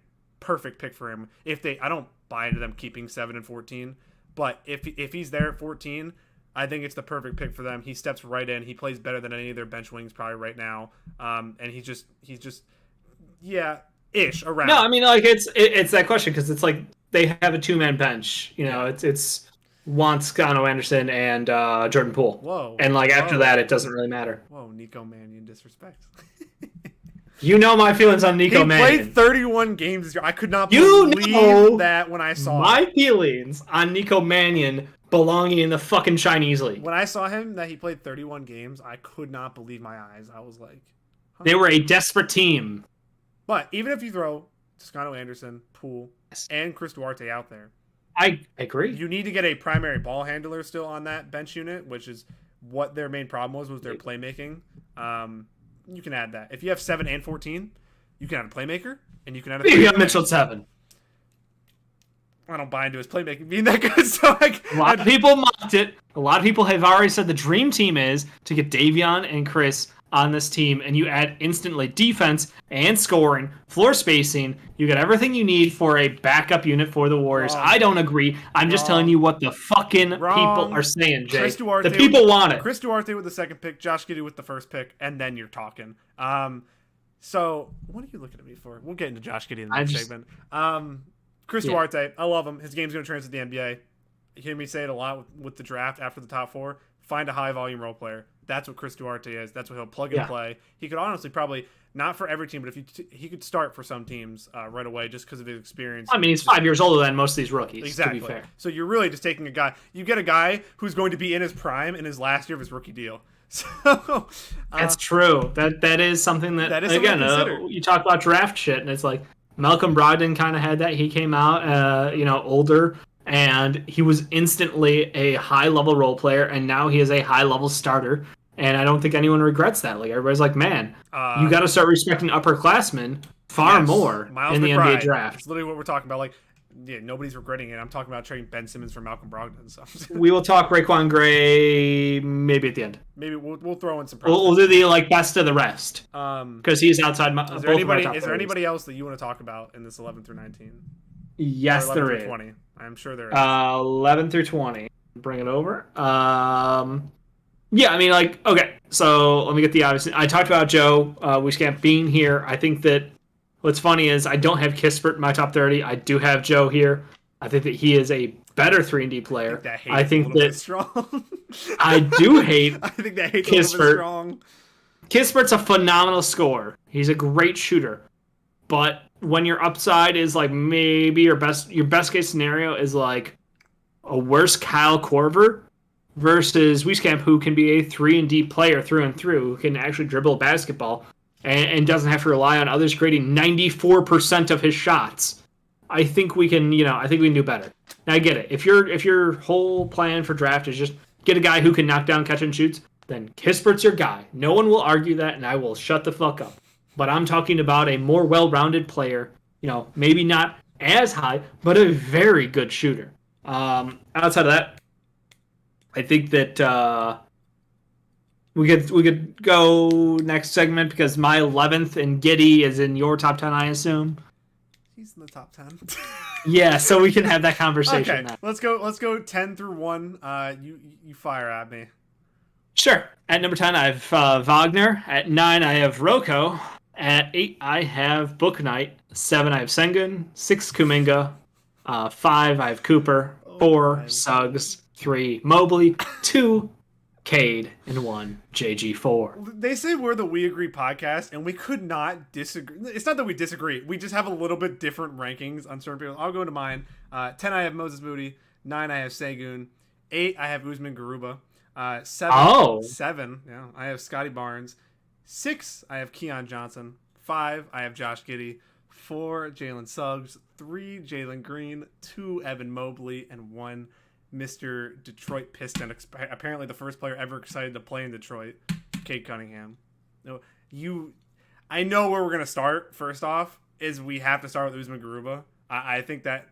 pick for him I don't buy into them keeping 7 and 14, but if he's there at 14, I think it's the perfect pick for them. He steps right in. He plays better than any of their bench wings probably right now, and he's just ish around. No, I mean, like it's that question because it's like they have a 2-man bench. You know, it's Scano Anderson and Jordan Poole. Whoa! And like after that, it doesn't really matter. Whoa, Nico Mannion disrespect. You know my feelings on Nico Mannion. He played 31 games this year. I could not believe that when I saw my feelings on Nico Mannion belonging in the fucking Chinese league. When I saw him that he played 31 games, I could not believe my eyes. I was like, huh? They were a desperate team. But even if you throw Toscano Anderson, Poole, and Chris Duarte out there, I agree. You need to get a primary ball handler still on that bench unit, which is what their main problem was their playmaking. You can add that. If you have 7 and 14, you can add a playmaker, and you can add a Davion Mitchell 7. I don't buy into his playmaking being that good. So a lot of people mocked it. A lot of people have already said the dream team is to get Davion and Chris on this team, and you add instantly defense and scoring, floor spacing. You get everything you need for a backup unit for the Warriors. I don't agree. I'm just telling you what the fucking people are saying, Jay. The people want it. Chris Duarte with the second pick, Josh Giddey with the first pick, and then you're talking. So what are you looking at me for? We'll get into Josh Giddey in the next segment. Chris Duarte, I love him. His game's going to transit to the NBA. You hear me say it a lot with the draft after the top 4. Find a high-volume role player. That's what Chris Duarte is. That's what he'll plug and play. He could honestly probably, not for every team, but he could start for some teams right away just because of his experience. I mean, he's 5 years older than most of these rookies, exactly. To be fair. So you're really just taking a guy. You get a guy who's going to be in his prime in his last year of his rookie deal. So that's true. That is something that is again, you talk about draft shit, and it's like Malcolm Brogdon kind of had that. He came out, older, and he was instantly a high-level role player, and now he is a high-level starter. And I don't think anyone regrets that. Like everybody's like, man, you got to start respecting upperclassmen far more Miles in the McBride. NBA draft. That's literally what we're talking about. Like, nobody's regretting it. I'm talking about trading Ben Simmons for Malcolm Brogdon. So. We will talk Raekwon Gray maybe at the end. Maybe we'll throw in some. We'll do the best of the rest because he's outside. Is there anybody else that you want to talk about in this 11 through 19? Yes, there is. 20. I'm sure there is. 11 through 20. Bring it over. Yeah, I mean, okay. So let me get the obvious. I talked about Joe Wieskamp being here. I think that what's funny is I don't have Kispert in my top 30. I do have Joe here. I think that he is a better 3-and-D player. I think that strong. I do hate. I think that hate's a little bit strong. Kispert's a phenomenal scorer. He's a great shooter, but when your upside is like maybe your best case scenario is like a worse Kyle Korver versus Wieskamp, who can be a 3-and-D player through and through, who can actually dribble a basketball and doesn't have to rely on others creating 94% of his shots. I think we can, I think we can do better. Now I get it. If your whole plan for draft is just get a guy who can knock down, catch and shoots, then Kispert's your guy. No one will argue that, and I will shut the fuck up. But I'm talking about a more well-rounded player, maybe not as high, but a very good shooter. Outside of that, I think that we could go next segment because my 11th and Giddey is in your top 10, I assume. He's in the top 10. Yeah, so we can have that conversation. Okay, now. Let's go 10 through 1. You fire at me. Sure. At number 10, I have Wagner. At 9, I have Rocco. At 8, I have Bouknight. 7, I have Sengun. 6, Kuminga. 5, I have Cooper. 4, Suggs. 3 Mobley, 2 Cade, and 1 JG4. They say we're the We Agree podcast, and we could not disagree. It's not that we disagree. We just have a little bit different rankings on certain people. I'll go into mine. 10, I have Moses Moody. 9, I have Sengun. 8, I have Usman Garuba. 7, yeah, I have Scotty Barnes. 6, I have Keon Johnson. 5, I have Josh Giddey. 4, Jalen Suggs. 3, Jalen Green. 2, Evan Mobley. And 1, Mr. Detroit Piston. Apparently the first player ever excited to play in Detroit, Cade Cunningham. No, I know where we're going to start. First off is we have to start with Usman Garuba. I think that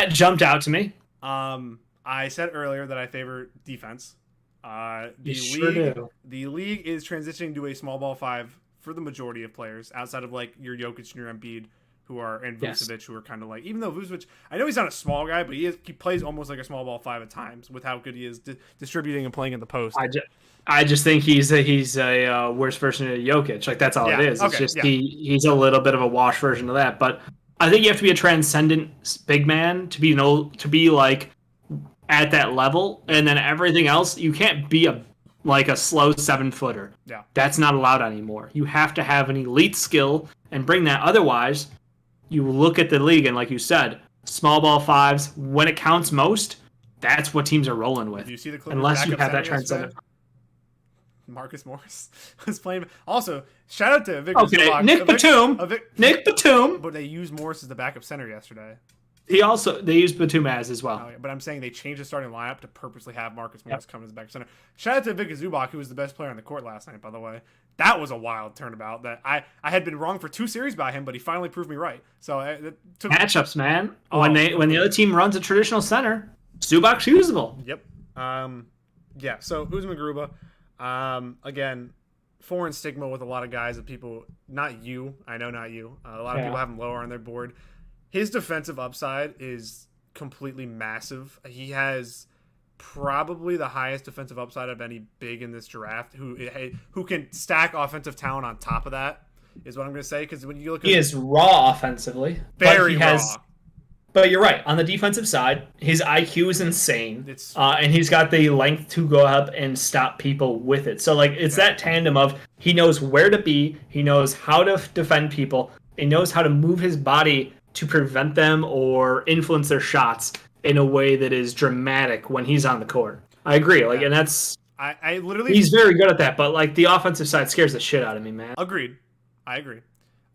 jumped out to me. I said earlier that I favor defense. The league is transitioning to a small ball 5 for the majority of players outside of like your Jokic and your Embiid and Vucevic, who are kind of like, even though Vucevic, I know he's not a small guy, but he plays almost like a small ball 5 at times with how good he is distributing and playing in the post. I just think he's a worse version of Jokic. Like, that's all it is. It's just he's a little bit of a wash version of that. But I think you have to be a transcendent big man to be like at that level, and then everything else, you can't be a slow 7-footer. Yeah, that's not allowed anymore. You have to have an elite skill and bring that. Otherwise, you look at the league and, like you said, small ball 5s when it counts most. That's what teams are rolling with. You see the Clippers unless you have that transcendent. Marcus Morris was playing. Also, shout out to Victor Zubac. Nick Batum. But they used Morris as the backup center yesterday. They used Batum as well. Oh, yeah, but I'm saying they changed the starting lineup to purposely have Marcus Morris come as the backup center. Shout out to Victor Zubac, who was the best player on the court last night, by the way. That was a wild turnabout. That I had been wrong for 2 series by him, but he finally proved me right. So matchups, man. When the other team runs a traditional center, Zubac's usable. Yep. Yeah. So Usman Garuba. Again, foreign stigma with a lot of guys and people. Not you. I know not you. A lot of people have him lower on their board. His defensive upside is completely massive. He has probably the highest defensive upside of any big in this draft. Who can stack offensive talent on top of that is what I'm going to say. Because when you look, he is raw offensively. Very raw. But you're right. On the defensive side, his IQ is insane. And he's got the length to go up and stop people with it. So, like, it's that tandem of he knows where to be, he knows how to defend people, he knows how to move his body to prevent them or influence their shots in a way that is dramatic when he's on the court. I agree. Like, and that's... I literally... He's very good at that, but, like, the offensive side scares the shit out of me, man. Agreed. I agree.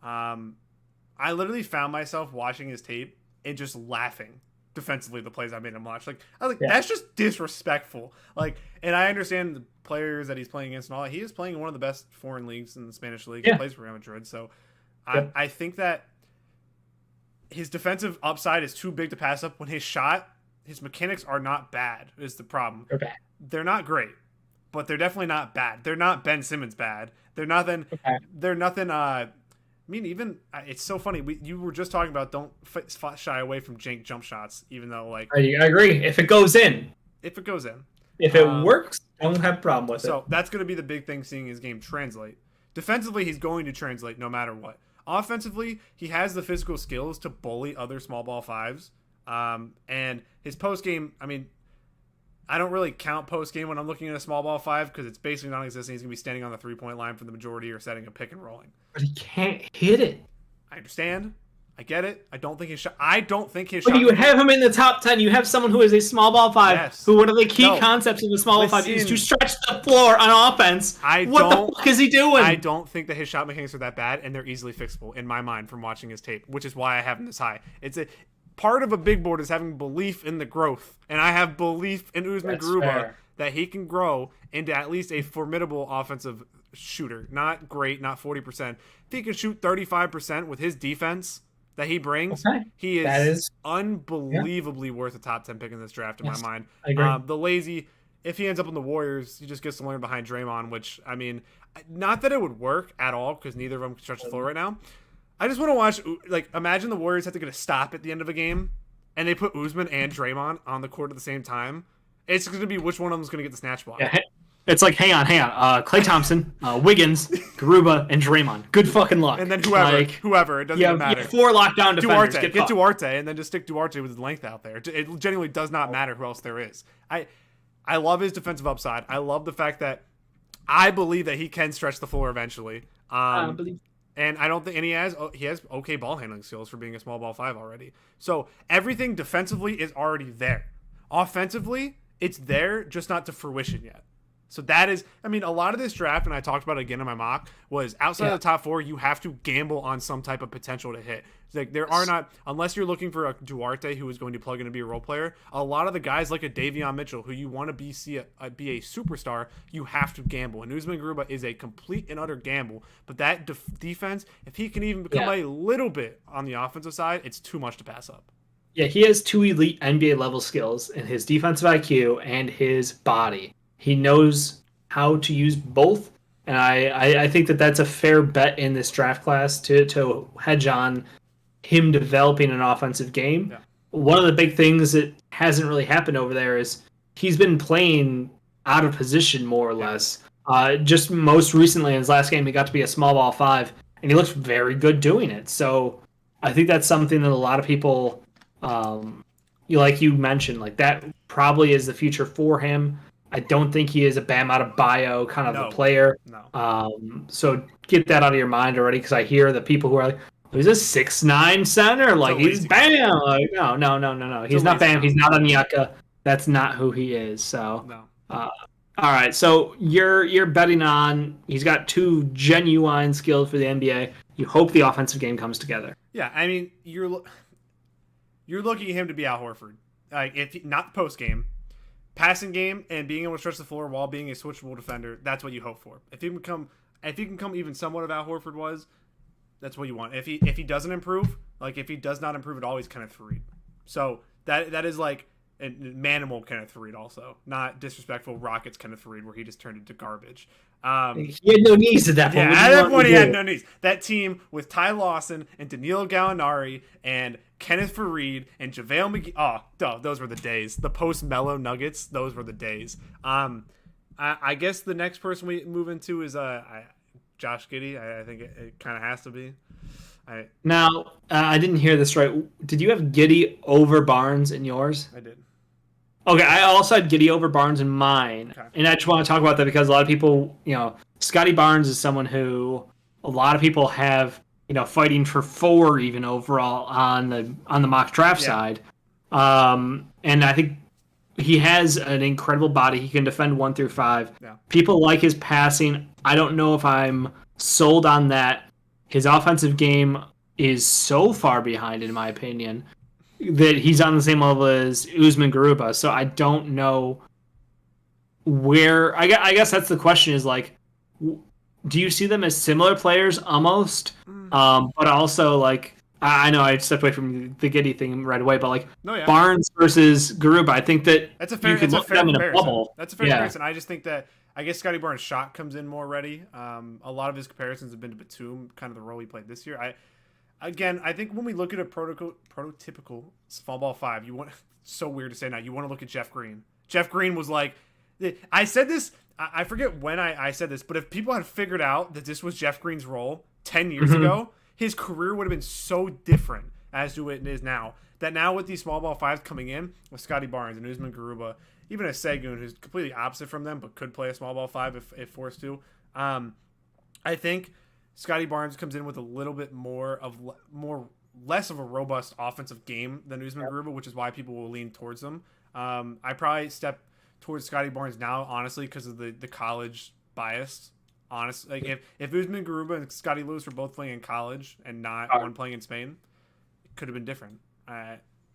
I literally found myself watching his tape and just laughing defensively the plays I made him watch. Like, I was like, that's just disrespectful. Like, and I understand the players that he's playing against and all. He is playing in one of the best foreign leagues in the Spanish league. He plays for Real Madrid. So I think that his defensive upside is too big to pass up. When his mechanics are not bad is the problem. Okay. They're not great, but they're definitely not bad. They're not Ben Simmons bad. They're nothing. Okay. They're nothing. I mean, even it's so funny. You were just talking about don't shy away from jank jump shots, even though like I agree. If it goes in, if it works, I won't have a problem with it. So that's going to be the big thing, seeing his game translate. Defensively, he's going to translate no matter what. Offensively, he has the physical skills to bully other small ball 5s. And his post game, I mean, I don't really count post game when I'm looking at a small ball 5 because it's basically non-existent. He's going to be standing on the 3-point line for the majority or setting a pick and rolling. But he can't hit it. I understand. I get it. I don't think his shot. But you have him in the top 10. You have someone who is a small ball 5. Yes. Who one of the key concepts of the small ball 5 is to stretch the floor on offense. What the fuck is he doing? I don't think that his shot mechanics are that bad, and they're easily fixable in my mind from watching his tape, which is why I have him this high. It's a part of a big board is having belief in the growth, and I have belief in Usman Garuba that he can grow into at least a formidable offensive shooter. Not great, not 40%. If he can shoot 35% with his defense that he brings, he is unbelievably worth a top 10 pick in this draft in my mind. I agree. The lazy, if he ends up in the Warriors, he just gets to learn behind Draymond, which, I mean, not that it would work at all because neither of them can stretch the floor right now. I just want to watch, like, imagine the Warriors have to get a stop at the end of a game and they put Usman and Draymond on the court at the same time. It's going to be which one of them is going to get the snatch block. Yeah. It's like, hang on. Klay Thompson, Wiggins, Garuba, and Draymond. Good fucking luck. And then whoever. It doesn't even matter. 4 lockdown defenders. Get Duarte, and then just stick Duarte with his length out there. It genuinely does not matter who else there is. I love his defensive upside. I love the fact that I believe that he can stretch the floor eventually. I believe. And I don't think, and he has okay ball handling skills for being a small ball 5 already. So everything defensively is already there. Offensively, it's there, just not to fruition yet. So that is, I mean, a lot of this draft, and I talked about it again in my mock, was outside of the top 4, you have to gamble on some type of potential to hit. It's like there are not, unless you're looking for a Duarte who is going to plug in to be a role player, a lot of the guys like a Davion Mitchell who you want to be a superstar, you have to gamble. And Usman Garuba is a complete and utter gamble. But that defense, if he can even become a little bit on the offensive side, it's too much to pass up. Yeah, he has 2 elite NBA level skills in his defensive IQ and his body. He knows how to use both, and I think that that's a fair bet in this draft class to hedge on him developing an offensive game. Yeah. One of the big things that hasn't really happened over there is he's been playing out of position more or less. Just most recently in his last game, he got to be a small ball 5, and he looked very good doing it. So I think that's something that a lot of people, like you mentioned, like that probably is the future for him. I don't think he is a Bam Adebayo kind of a player. No. So get that out of your mind already, because I hear the people who are like, he's a 6'9" center. Like, he's Bam. Like, no. He's not Bam. He's not Onyeka. That's not who he is. So, no. All right. So you're betting on he's got 2 genuine skills for the NBA. You hope the offensive game comes together. Yeah, I mean, you're looking at him to be Al Horford. Like, not the post game. Passing game and being able to stretch the floor while being a switchable defender, that's what you hope for. If he can come even somewhat of Al Horford was, that's what you want. If he doesn't improve, like if he does not improve at all, he's Kenneth Faried. So that is like a Manimal Kenneth Faried also. Not disrespectful Rockets Kenneth Faried where he just turned into garbage. He had no knees at that point. Yeah, at that point he had no knees. That team with Ty Lawson and Danilo Gallinari and Kenneth Faried and JaVale McGee. Those were the days. The post-Melo Nuggets, those were the days. I guess the next person we move into is Josh Giddey. I think it kind of has to be. Now, I didn't hear this right. Did you have Giddey over Barnes in yours? I did. Okay, I also had Giddey over Barnes in mine. Okay. And I just want to talk about that because a lot of people, Scotty Barnes is someone who a lot of people have, fighting for 4 even overall on the mock draft side. And I think he has an incredible body. He can defend 1 through 5. Yeah. People like his passing. I don't know if I'm sold on that. His offensive game is so far behind, in my opinion, that he's on the same level as Usman Garuba. So I don't know where. I guess that's the question is like, do you see them as similar players almost? But also like, I know I stepped away from the Giddey thing right away, but like Barnes versus Garuba, I think that that's a fair, you could look at them in a bubble. That's a fair comparison. I just think that I guess Scotty Barnes' shot comes in more ready. A lot of his comparisons have been to Batum, kind of the role he played this year. I think when we look at a prototypical small ball 5, you want so weird to say now. You want to look at Jeff Green. Jeff Green was like, I said this. I forget when I said this, but if people had figured out that this was Jeff Green's role 10 years ago, his career would have been so different as to it is now. That now with these small ball 5s coming in with Scotty Barnes and Usman Garuba, even a Segun who's completely opposite from them but could play a small ball 5 if forced to. I think Scotty Barnes comes in with a little bit less of a robust offensive game than Usman Garuba, which is why people will lean towards them. I probably step towards Scotty Barnes now, honestly, because of the college bias. Honestly, like if Usman Garuba and Scotty Lewis were both playing in college and not one playing in Spain, it could have been different.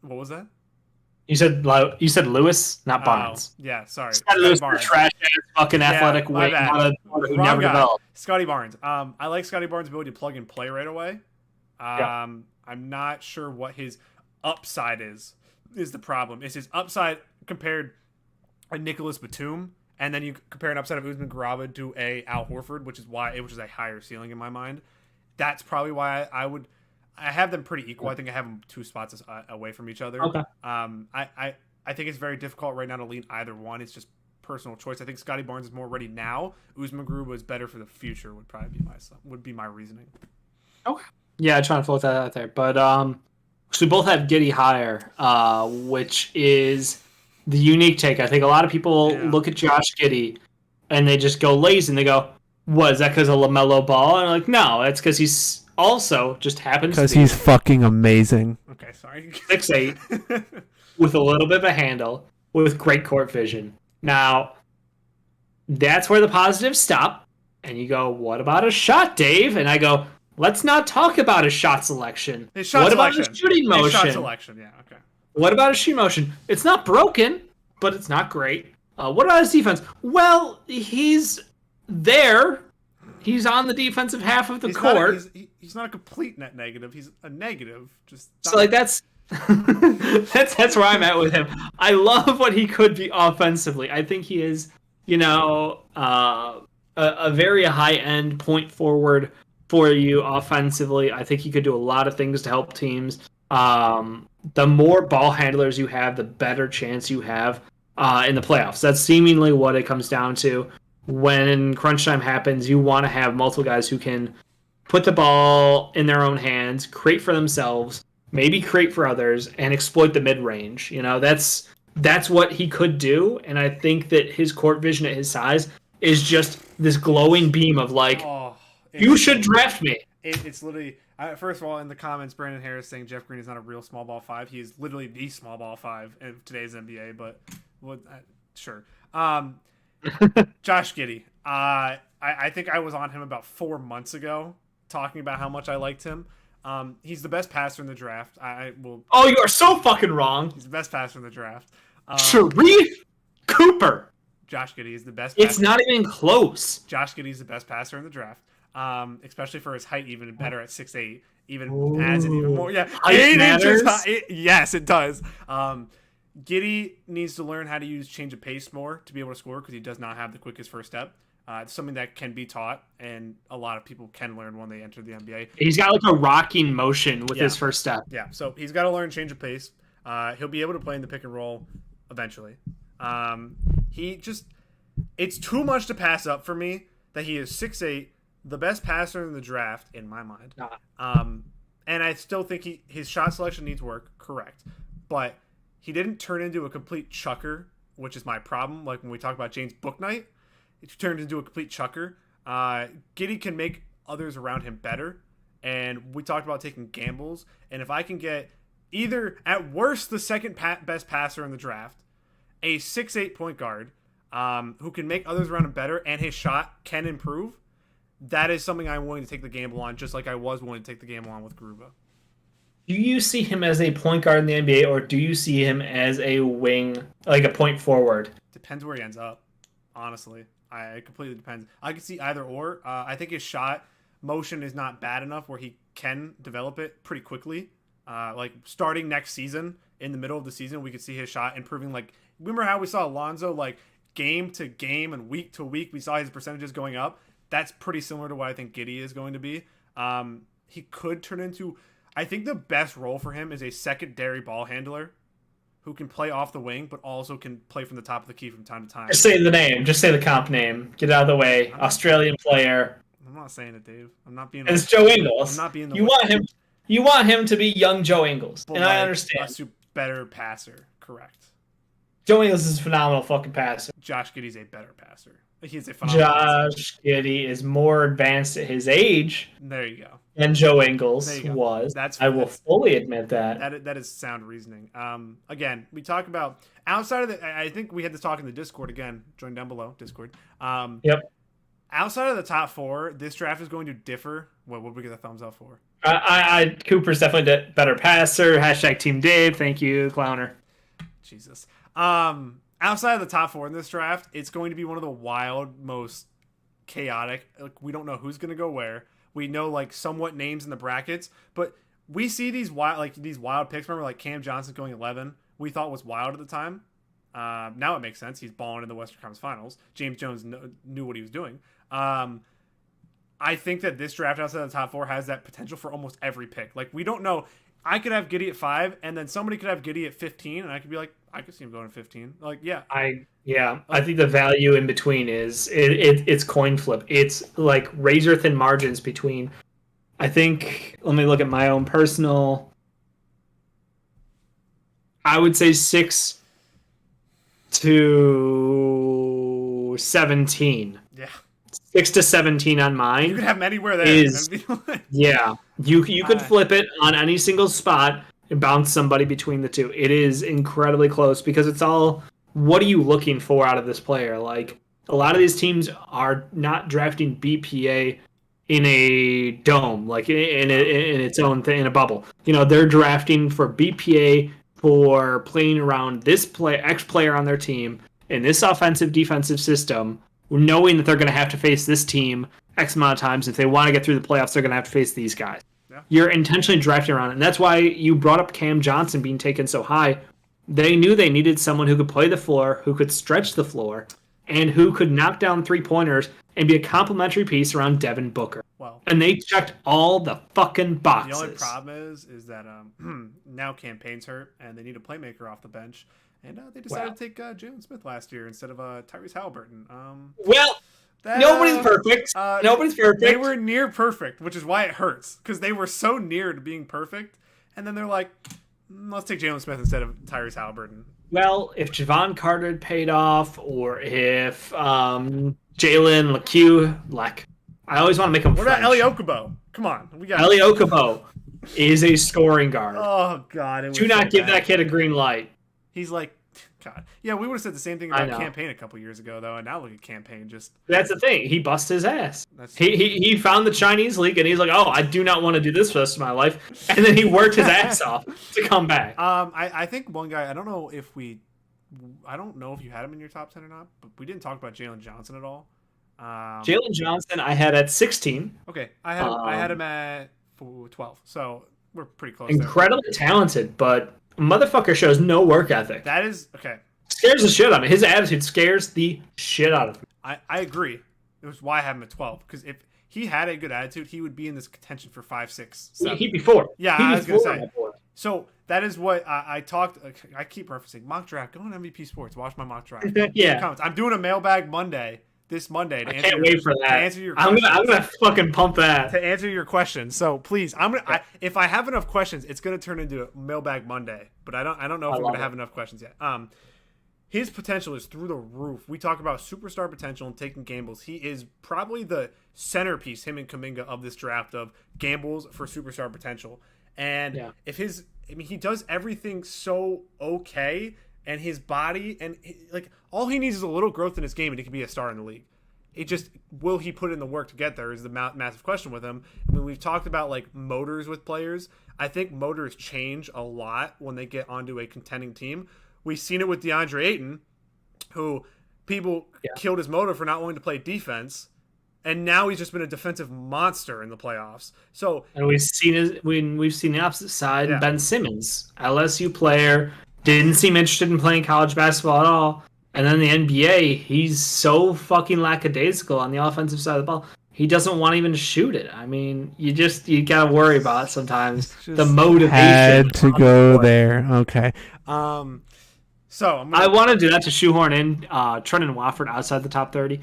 What was that? You said Lewis, not Barnes. Yeah, sorry. Scotty Lewis, trash ass fucking athletic wing who never developed. Scotty Barnes. I like Scotty Barnes' ability to plug and play right away. I'm not sure what his upside is the problem. Is his upside compared to Nicholas Batum, and then you compare an upside of Usman Garuba to a Al Horford, which is a higher ceiling in my mind. That's probably why I have them pretty equal. I think I have them 2 spots away from each other. Okay. I think it's very difficult right now to lean either one. It's just personal choice. I think Scotty Barnes is more ready now. Usman Garuba is better for the future. Would be my reasoning. Okay. Yeah, I'm trying to float that out there, but so we both have Giddey higher, which is the unique take. I think a lot of people look at Josh Giddey and they just go lazy and they go, "What is that? Because of LaMelo Ball?" And I'm like, no, it's because he's also just happens because he's fucking amazing. Okay, sorry. 6'8", with a little bit of a handle, with great court vision. Now, that's where the positives stop. And you go, "What about a shot, Dave?" And I go, "Let's not talk about his shot selection. What about his shooting motion? His shot selection, yeah, okay. What about his shooting motion? It's not broken, but it's not great. What about his defense? Well, he's there. He's on the defensive half of the court. He's not a complete net negative. He's a negative. So like that's that's where I'm at with him. I love what he could be offensively. I think he is, a very high end point forward for you offensively. I think he could do a lot of things to help teams. The more ball handlers you have, the better chance you have in the playoffs. That's seemingly what it comes down to. When crunch time happens, you want to have multiple guys who can put the ball in their own hands, create for themselves, maybe create for others, and exploit the mid-range. That's what he could do, and I think that his court vision at his size is just this glowing beam of you should draft me. It's literally, first of all, in the comments, Brandon Harris saying Jeff Green is not a real small ball 5. He is literally the small ball 5 in today's NBA, but sure. Josh Giddey. I think I was on him about 4 months ago talking about how much I liked him. He's the best passer in the draft. Oh, you are so fucking wrong. He's the best passer in the draft. Sharif Cooper. Josh Giddey is the best passer. It's not even close. Josh Giddey is the best passer in the draft. Especially for his height, even better at 6'8", even adds it even more. Yeah, 8 inches high. Yes, it does. Giddey needs to learn how to use change of pace more to be able to score because he does not have the quickest first step. It's something that can be taught, and a lot of people can learn when they enter the NBA. He's got like a rocking motion with his first step. Yeah, so he's got to learn change of pace. He'll be able to play in the pick and roll eventually. It's too much to pass up for me that he is 6'8", the best passer in the draft in my mind. And I still think his shot selection needs work, correct. But he didn't turn into a complete chucker, which is my problem. Like when we talk about James Bouknight, he turned into a complete chucker. Giddey can make others around him better. And we talked about taking gambles. And if I can get either, at worst, the second best passer in the draft, a 6'8" point guard who can make others around him better and his shot can improve, that is something I'm willing to take the gamble on, just like I was willing to take the gamble on with Garuba. Do you see him as a point guard in the NBA, or do you see him as a wing, like a point forward? Depends where he ends up, honestly. It completely depends. I could see either or. I think his shot motion is not bad enough where he can develop it pretty quickly. Like starting next season, in the middle of the season, we could see his shot improving. Like, remember how we saw Alonzo, like, game to game and week to week, we saw his percentages going up? That's pretty similar to what I think Giddey is going to be. He could turn into... I think the best role for him is a secondary ball handler who can play off the wing, but also can play from the top of the key from time to time. Just say the name. Just say the comp name. Get it out of the way. Australian player. I'm not saying it, Dave. I'm not being... It's Joe Ingles. I'm not being the... You want him to be young Joe Ingles. But and I understand. A better passer. Correct. Joe Ingles is a phenomenal fucking passer. Josh Giddey's a better passer. He's a phenomenal Josh Giddey is more advanced at his age. There you go. Than Joe Ingles was. I will fully admit that. That is sound reasoning. Again, we talk about outside of the... I think we had this talk in the Discord again. Join down below, Discord. Yep. Outside of the top 4, this draft is going to differ. What would we get a thumbs up for? Cooper's definitely a better passer. # Team Dave. Thank you, Clowner. Jesus. Outside of the top 4 in this draft, it's going to be one of the wild, most chaotic. Like, we don't know who's going to go where. We know like somewhat names in the brackets, but we see these wild picks. Remember, like Cam Johnson going 11, we thought was wild at the time. Now it makes sense. He's balling in the Western Conference Finals. James Jones knew what he was doing. I think that this draft outside of the top 4 has that potential for almost every pick. Like, we don't know I could have Giddey at 5, and then somebody could have Giddey at 15, and I could be like, I could see him going to 15. Like, yeah. I think the value in between is it's coin flip. It's like razor thin margins between. I think. Let me look at my own personal. I would say 6 to 17. Yeah. 6 to 17 on mine. You could have him anywhere there. Yeah. You could flip it on any single spot and bounce somebody between the two. It is incredibly close because it's all, what are you looking for out of this player? Like, a lot of these teams are not drafting BPA in a dome, like in its own thing, in a bubble. You know, they're drafting for BPA for playing around this X player on their team in this offensive defensive system, knowing that they're going to have to face this team X amount of times. If they want to get through the playoffs, they're going to have to face these guys. Yeah. You're intentionally drafting around it. And that's why you brought up Cam Johnson being taken so high. They knew they needed someone who could play the floor, who could stretch the floor, and who could knock down three-pointers and be a complementary piece around Devin Booker. Well, and they checked all the fucking boxes. The only problem is that now Cam Payne's hurt, and they need a playmaker off the bench. And they decided to take Jalen Smith last year instead of Tyrese Halliburton. Nobody's perfect. Nobody's perfect. They were near perfect, which is why it hurts, because they were so near to being perfect. And then they're like, let's take Jalen Smith instead of Tyrese Halliburton. Well, if Javon Carter had paid off, or if Jalen Lecque, I always want to make him What French. about Eli Okubo? Come on. Eli Okubo is a scoring guard. Oh, God. Do not give that kid a green light. He's like, God. Yeah, we would have said the same thing about Campaign a couple years ago, though, and now look at Campaign. That's the thing. He busted his ass. He found the Chinese league, and he's like, oh, I do not want to do this for the rest of my life. And then he worked his ass off to come back. I think one guy, I don't know if you had him in your top 10 or not, but we didn't talk about Jalen Johnson at all. Jalen Johnson I had at 16. Okay, I had him at 12, so we're pretty close. Incredibly talented, but motherfucker shows no work ethic. That is okay. Scares the shit out of me. His attitude scares the shit out of me. I agree. It was why I have him at 12, because if he had a good attitude, he would be in this contention for 5, 6, 7. He'd be 4. Yeah, I was gonna say. So that is what I talked. I keep referencing mock draft. Go on MVP Sports. Watch my mock draft. Yeah. I'm doing a mailbag Monday. This Monday. I can't wait for that. I'm gonna fucking pump that. To answer your question. So please, if I have enough questions, it's gonna turn into a mailbag Monday. But I don't know if I'm gonna have enough questions yet. His potential is through the roof. We talk about superstar potential and taking gambles. He is probably the centerpiece, him and Kuminga, of this draft of gambles for superstar potential. And he does everything so okay. And his body, and all he needs is a little growth in his game, and he can be a star in the league. It just, will he put in the work to get there is the massive question with him. I mean, we've talked about motors with players. I think motors change a lot when they get onto a contending team. We've seen it with DeAndre Ayton, who people killed his motor for not wanting to play defense, and now he's just been a defensive monster in the playoffs. So, and we've seen the opposite side. Yeah. Ben Simmons, LSU player. Didn't seem interested in playing college basketball at all. And then the NBA, he's so fucking lackadaisical on the offensive side of the ball. He doesn't want even to shoot it. I mean, you gotta worry about sometimes the motivation. Had to go there. Okay. I want to do that to shoehorn in Trendon Watford outside the top 30.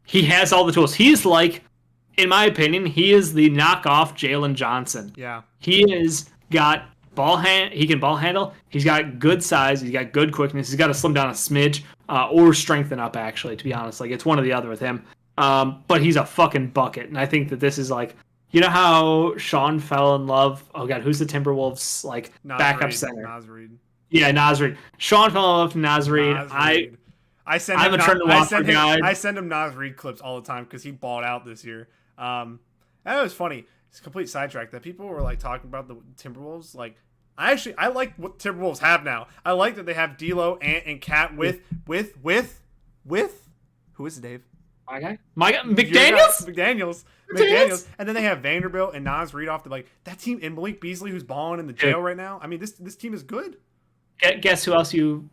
He has all the tools. He's in my opinion, he is the knockoff Jalen Johnson. Yeah. He has got he can ball handle. He's got good size. He's got good quickness. He's got to slim down a smidge or strengthen up, actually, to be honest. It's one or the other with him. But he's a fucking bucket. And I think that this is you know how Sean fell in love? Oh, God, who's the Timberwolves backup center? Naz Reid. Yeah, Naz Reid. Sean fell in love with Naz Reid. I send him Naz Reid clips all the time because he balled out this year. That was funny. It's a complete sidetrack that people were talking about the Timberwolves. I like what Timberwolves have now. I like that they have D'Lo and Cat with who is it, Dave? My guy McDaniels. McDaniels, and then they have Vanderbilt and Naz Reid off that team, and Malik Beasley, who's balling in the jail right now. I mean, this team is good. Guess who else Ant.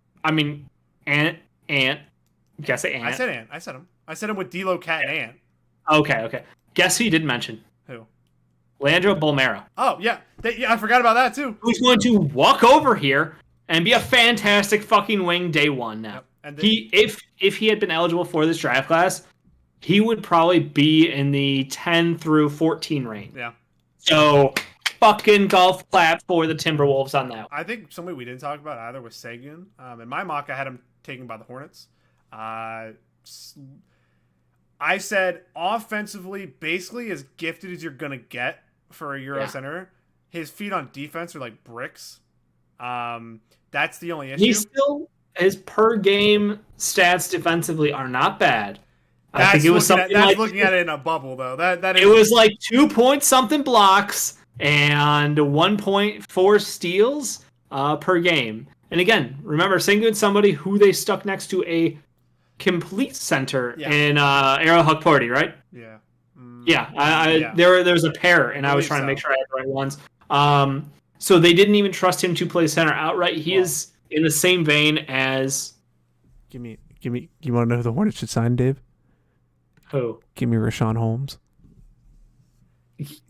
Guess Ant. I said Ant. I said him with D'Lo, Cat, and Ant. Okay. Guess who you didn't mention? Who? Leandro Bolmaro. Oh, yeah. I forgot about that, too. Who's going to walk over here and be a fantastic fucking wing day one now. Yep. And then, if he had been eligible for this draft class, he would probably be in the 10 through 14 range. Yeah. So, fucking golf clap for the Timberwolves on that. I think somebody we didn't talk about either was Sengun. In my mock, I had him taken by the Hornets. I said offensively, basically as gifted as you're going to get for a Euro center. His feet on defense are like bricks. That's the only issue. His per game stats defensively are not bad. I think it was something like looking at it in a bubble though. It was like 2 point something blocks and 1.4 steals per game. And again, remember Sengun's somebody who they stuck next to a complete center in Ariel Hukporti, right? Yeah. There was a pair, and I was trying to make sure I had the right ones. So they didn't even trust him to play center outright. He is in the same vein as. Give me. You want to know who the Hornets should sign, Dave? Who? Give me Richaun Holmes.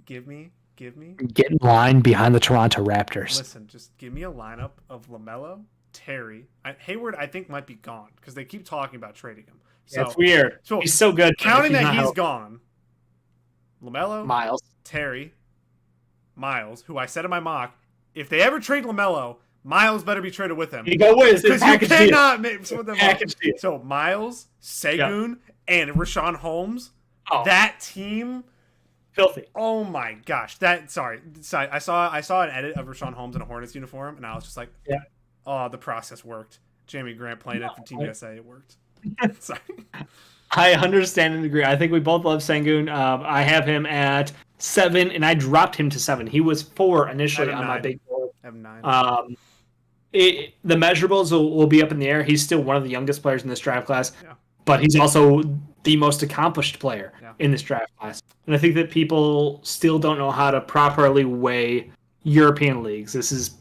Give me. Get in line behind the Toronto Raptors. Listen, just give me a lineup of LaMelo, Terry, Hayward. I think might be gone because they keep talking about trading him. So it's weird. So he's so good. Counting that he's gone. LaMelo, Miles, Terry, Miles, who I said in my mock, if they ever trade LaMelo, Miles better be traded with him. Because you cannot split them up. So Miles, Sengun, and Richaun Holmes. Oh. That team, filthy. Oh my gosh! I saw an edit of Richaun Holmes in a Hornets uniform, and I was just like, oh, the process worked. Jamie Grant playing it for Team USA. It worked. Sorry. I understand and agree. I think we both love Sengun. I have him at 7, and I dropped him to 7. He was 4 initially on my big board. I have 9. The measurables will be up in the air. He's still one of the youngest players in this draft class, but he's also the most accomplished player in this draft class. And I think that people still don't know how to properly weigh European leagues. This is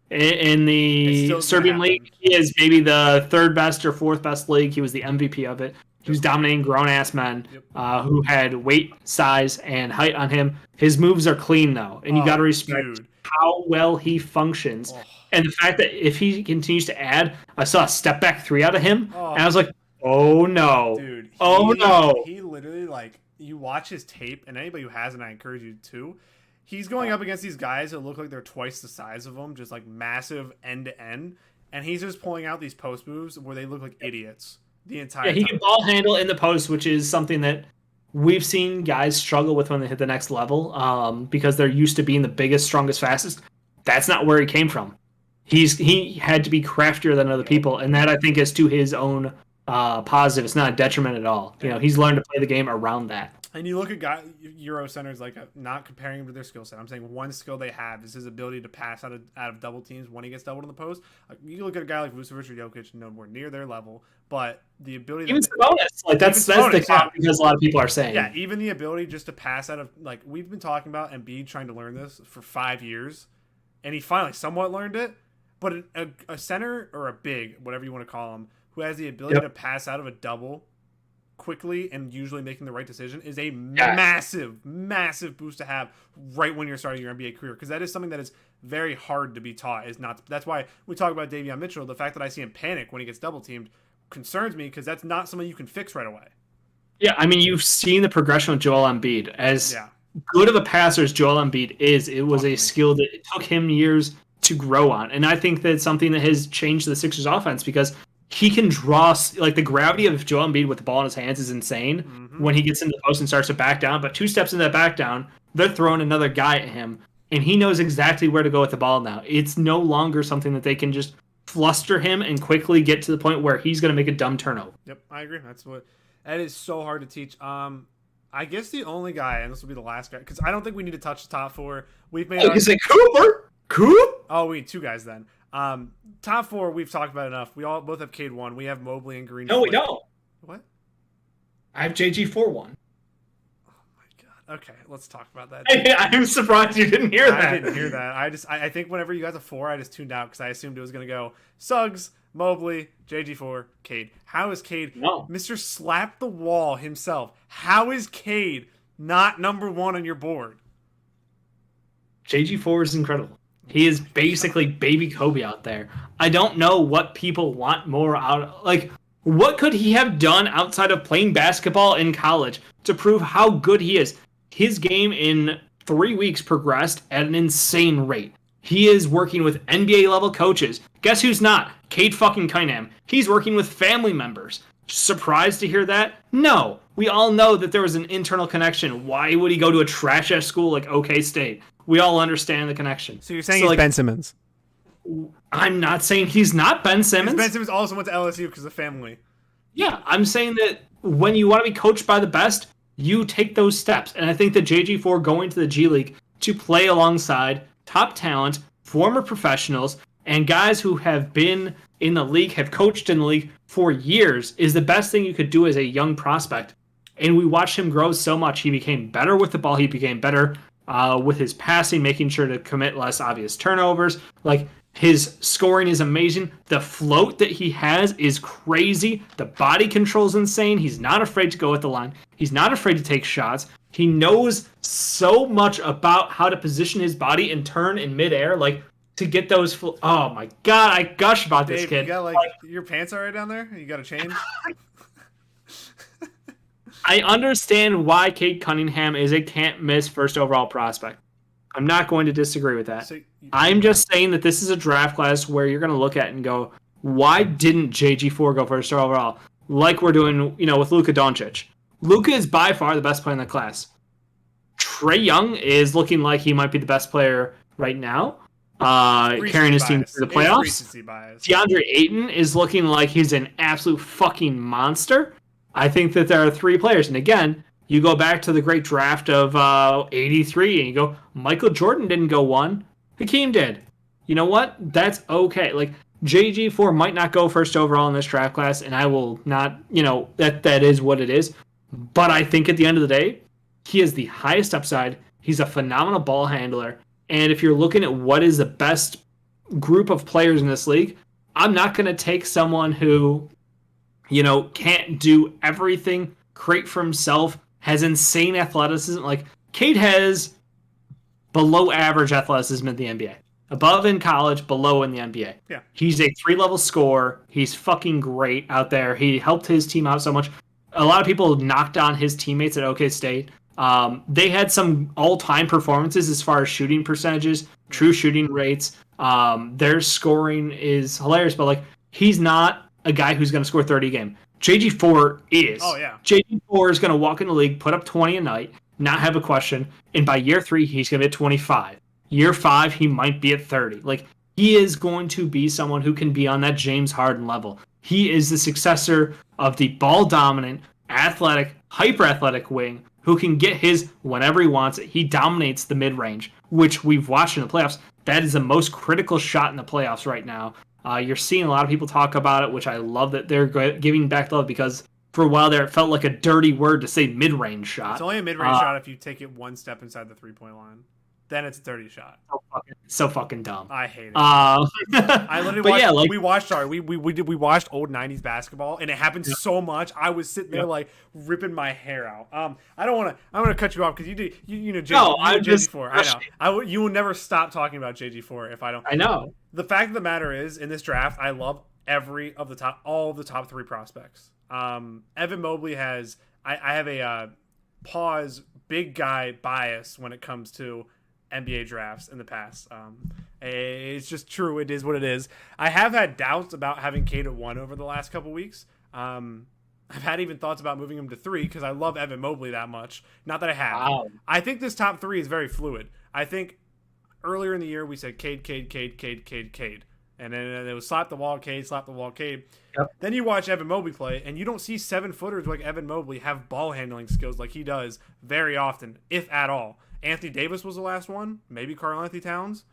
in the Serbian league. He is maybe the 3rd best or 4th best league. He was the MVP of it. He was dominating grown-ass men who had weight, size, and height on him. His moves are clean, though, and you got to respect how well he functions. Oh. And the fact that if he continues to add, I saw a step-back 3 out of him, and I was like, oh, no. Dude, no. He literally, you watch his tape, and anybody who hasn't, I encourage you to. He's going up against these guys that look like they're twice the size of him, just, massive end-to-end, and he's just pulling out these post moves where they look like idiots. The entire time. He can ball handle in the post, which is something that we've seen guys struggle with when they hit the next level because they're used to being the biggest, strongest, fastest. That's not where he came from. He had to be craftier than other people, and that I think is to his own positive. It's not a detriment at all. He's learned to play the game around that. And you look at Euro centers, not comparing him to their skill set. I'm saying one skill they have is his ability to pass out of double teams when he gets doubled in the post. You look at a guy like Vucevic or Jokic, nowhere near their level, but the ability even Sabonis, that's the count because a lot of people are saying. Yeah, even the ability just to pass out of we've been talking about Embiid trying to learn this for 5 years, and he finally somewhat learned it. But a center or a big, whatever you want to call him, who has the ability to pass out of a double quickly and usually making the right decision is a massive boost to have right when you're starting your NBA career, because that is something that is very hard to be taught. That's why we talk about Davion Mitchell. The fact that I see him panic when he gets double teamed concerns me, because that's not something you can fix right away. Yeah, I mean, you've seen the progression with Joel Embiid. As good of a passer as Joel Embiid is, it was a skill that it took him years to grow on, and I think that's something that has changed the Sixers offense, because he can draw, the gravity of Joel Embiid with the ball in his hands is insane when he gets into the post and starts to back down. But 2 steps into that back down, they're throwing another guy at him, and he knows exactly where to go with the ball now. It's no longer something that they can just fluster him and quickly get to the point where he's going to make a dumb turnover. Yep, I agree. That is so hard to teach. I guess the only guy, and this will be the last guy, because I don't think we need to touch the top 4. We've made. Is it Cooper? Oh, we need 2 guys then. Top 4 we've talked about enough. We all both have Cade 1. We have Mobley and Green. No, we don't. What? I have JG 4-1. Oh my god. Okay, let's talk about that. I'm surprised you didn't hear that. I didn't hear that. I think whenever you got to 4, I just tuned out because I assumed it was going to go Suggs, Mobley, JG4, Cade. How is Cade, Mr. Slap the Wall himself, how is Cade not number 1 on your board? JG4 is incredible. He is basically baby Kobe out there. I don't know what people want more out of. Like, what could he have done outside of playing basketball in college to prove how good he is? His game in 3 weeks progressed at an insane rate. He is working with NBA level coaches. Guess who's not? Cade fucking Cunningham. He's working with family members. Surprised to hear that? No. We all know that there was an internal connection. Why would he go to a trash-ass school like OK State? We all understand the connection. So you're saying he's Ben Simmons? I'm not saying he's not Ben Simmons. Ben Simmons also went to LSU because of family. Yeah, I'm saying that when you want to be coached by the best, you take those steps. And I think that JG4 going to the G League to play alongside top talent, former professionals, and guys who have been in the league, have coached in the league for years, is the best thing you could do as a young prospect. And we watched him grow so much. He became better with the ball. He became better with his passing, making sure to commit less obvious turnovers. Like, his scoring is amazing. The float that he has is crazy. The body control is insane. He's not afraid to go at the line. He's not afraid to take shots. He knows so much about how to position his body and turn in midair, like, to get those. Oh my god, I gush about Dave, this kid. You got your pants all right down there? You got to change. I understand why Cade Cunningham is a can't-miss first overall prospect. I'm not going to disagree with that. I'm just saying that this is a draft class where you're going to look at and go, why didn't JG4 go first overall? Like we're doing, with Luka Doncic. Luka is by far the best player in the class. Trae Young is looking like he might be the best player right now, carrying his team through the playoffs. DeAndre Ayton is looking like he's an absolute fucking monster. I think that there are 3 players, and again, you go back to the great draft of 83, and you go, Michael Jordan didn't go 1. Hakeem did. You know what? That's okay. Like, JG4 might not go first overall in this draft class, and I will not, that is what it is. But I think at the end of the day, he has the highest upside. He's a phenomenal ball handler. And if you're looking at what is the best group of players in this league, I'm not going to take someone who, can't do everything, create for himself, has insane athleticism. Like, Cade has below average athleticism in the NBA. Above in college, below in the NBA. Yeah. He's a 3-level scorer. He's fucking great out there. He helped his team out so much. A lot of people knocked on his teammates at OK State. They had some all-time performances as far as shooting percentages, true shooting rates. Their scoring is hilarious, but he's not a guy who's going to score 30 a game. JG4 is. Oh, yeah. JG4 is going to walk in the league, put up 20 a night, not have a question, and by year 3, he's going to be at 25. Year 5, he might be at 30. He is going to be someone who can be on that James Harden level. He is the successor of the ball-dominant, athletic, hyper-athletic wing who can get his whenever he wants it. He dominates the mid-range, which we've watched in the playoffs. That is the most critical shot in the playoffs right now. You're seeing a lot of people talk about it, which I love that they're giving back love, because for a while there it felt like a dirty word to say mid-range shot. It's only a mid-range shot if you take it one step inside the 3-point line. Then it's a dirty shot. So fucking dumb. I hate it. I literally watched, we watched old 90s basketball, and it happened so much. I was sitting there ripping my hair out. I'm gonna cut you off because JG4. I know. You will never stop talking about JG4 if I don't. I know. The fact of the matter is, in this draft, I love all of the top 3 prospects. Evan Mobley has. I have a big guy bias when it comes to NBA drafts in the past. It's just true. It is what it is. I have had doubts about having Cade at 1 over the last couple weeks. I've had even thoughts about moving him to 3 because I love Evan Mobley that much. Not that I have. Wow. I think this top 3 is very fluid. I think earlier in the year we said Cade. And then it was slap the wall, Cade. Yep. Then you watch Evan Mobley play, and you don't see 7-footers like Evan Mobley have ball handling skills like he does very often, if at all. Anthony Davis was the last one. Maybe Karl-Anthony Towns.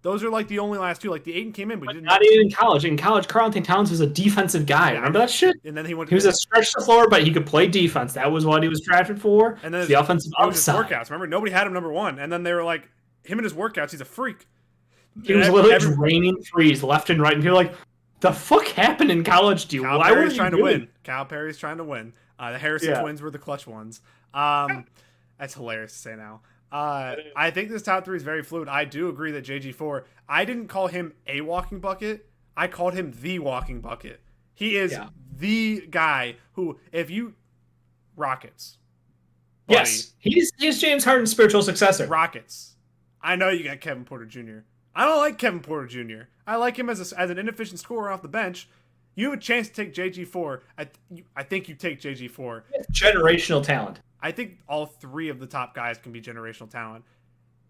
Those are the only last 2. The Ayton came in, but not even in college. In college, Karl-Anthony Towns was a defensive guy. Yeah, remember that shit? And then he was a stretch the floor, but he could play defense. That was what he was drafted for. And then the offensive upside. Workouts. Remember, nobody had him number 1, and then they were like, him and his workouts, he's a freak. He was literally draining threes left and right, and you're like, the fuck happened in college to you? Cal Perry's trying to win. Cal Perry's trying to win. The Harrison twins were the clutch ones. That's hilarious to say now. I think this top 3 is very fluid. I do agree that JG4, I didn't call him a walking bucket. I called him the walking bucket. He is the guy who, if you... Rockets. Buddy, yes, he's James Harden's spiritual successor. Rockets. I know you got Kevin Porter Jr. I don't like Kevin Porter Jr. I like him as an inefficient scorer off the bench. You have a chance to take JG4. I think you take JG4. Generational talent. I think all 3 of the top guys can be generational talent.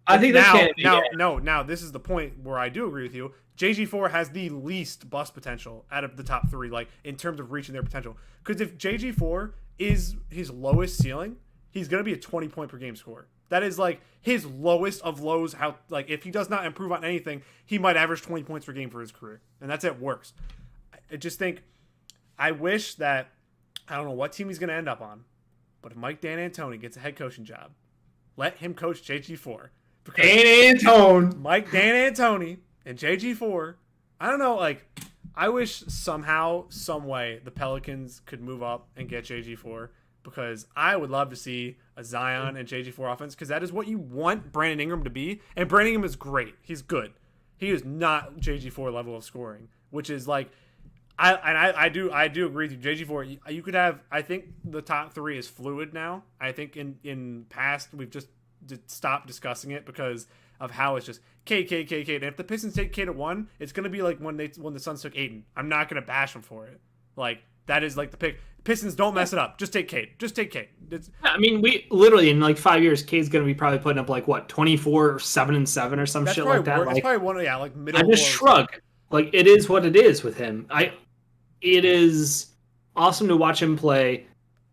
I think now this is the point where I do agree with you. JG4 has the least bust potential out of the top 3, like in terms of reaching their potential. Because if JG4 is his lowest ceiling, he's gonna be a 20-point per game scorer. That is like his lowest of lows. How, like, if he does not improve on anything, he might average 20 points per game for his career, and that's at worst. I just think, I wish that, I don't know what team he's gonna end up on, but if Mike D'Antoni gets a head coaching job, let him coach JG4. Mike D'Antoni and JG4. I don't know, like, I wish somehow, some way, the Pelicans could move up and get JG4, because I would love to see a Zion and JG4 offense, because that is what you want Brandon Ingram to be. And Brandon Ingram is great. He's good. He is not JG4 level of scoring, which is like, I do agree with you. JG4, you could have, I think the top 3 is fluid now. I think in past we've just stopped discussing it because of how it's just Cade. And if the Pistons take Cade at 1, it's gonna be like when the Suns took Ayton. I'm not gonna bash them for it. Like, that is like the pick. Pistons, don't mess it up. Just take Cade. I mean, we literally in like 5 years, Cade's gonna be probably putting up like what 24, 7-7 or some shit like that. That's probably one. Yeah, like middle. I just shrug. Like, it is what it is with him. It is awesome to watch him play.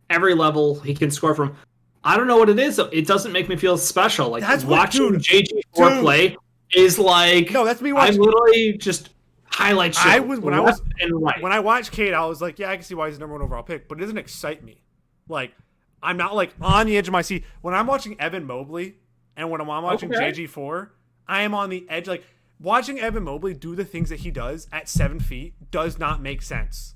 Every level he can score from. I don't know what it is. It doesn't make me feel special. Like, that's watching JG4 play is like, no, that's me watching. I literally just highlight shit. When I watched Cade, I was like, yeah, I can see why he's the #1 overall pick, but it doesn't excite me. Like, I'm not like on the edge of my seat when I'm watching Evan Mobley, and when I'm watching JG4, I am on the edge. Like, watching Evan Mobley do the things that he does at 7 feet does not make sense.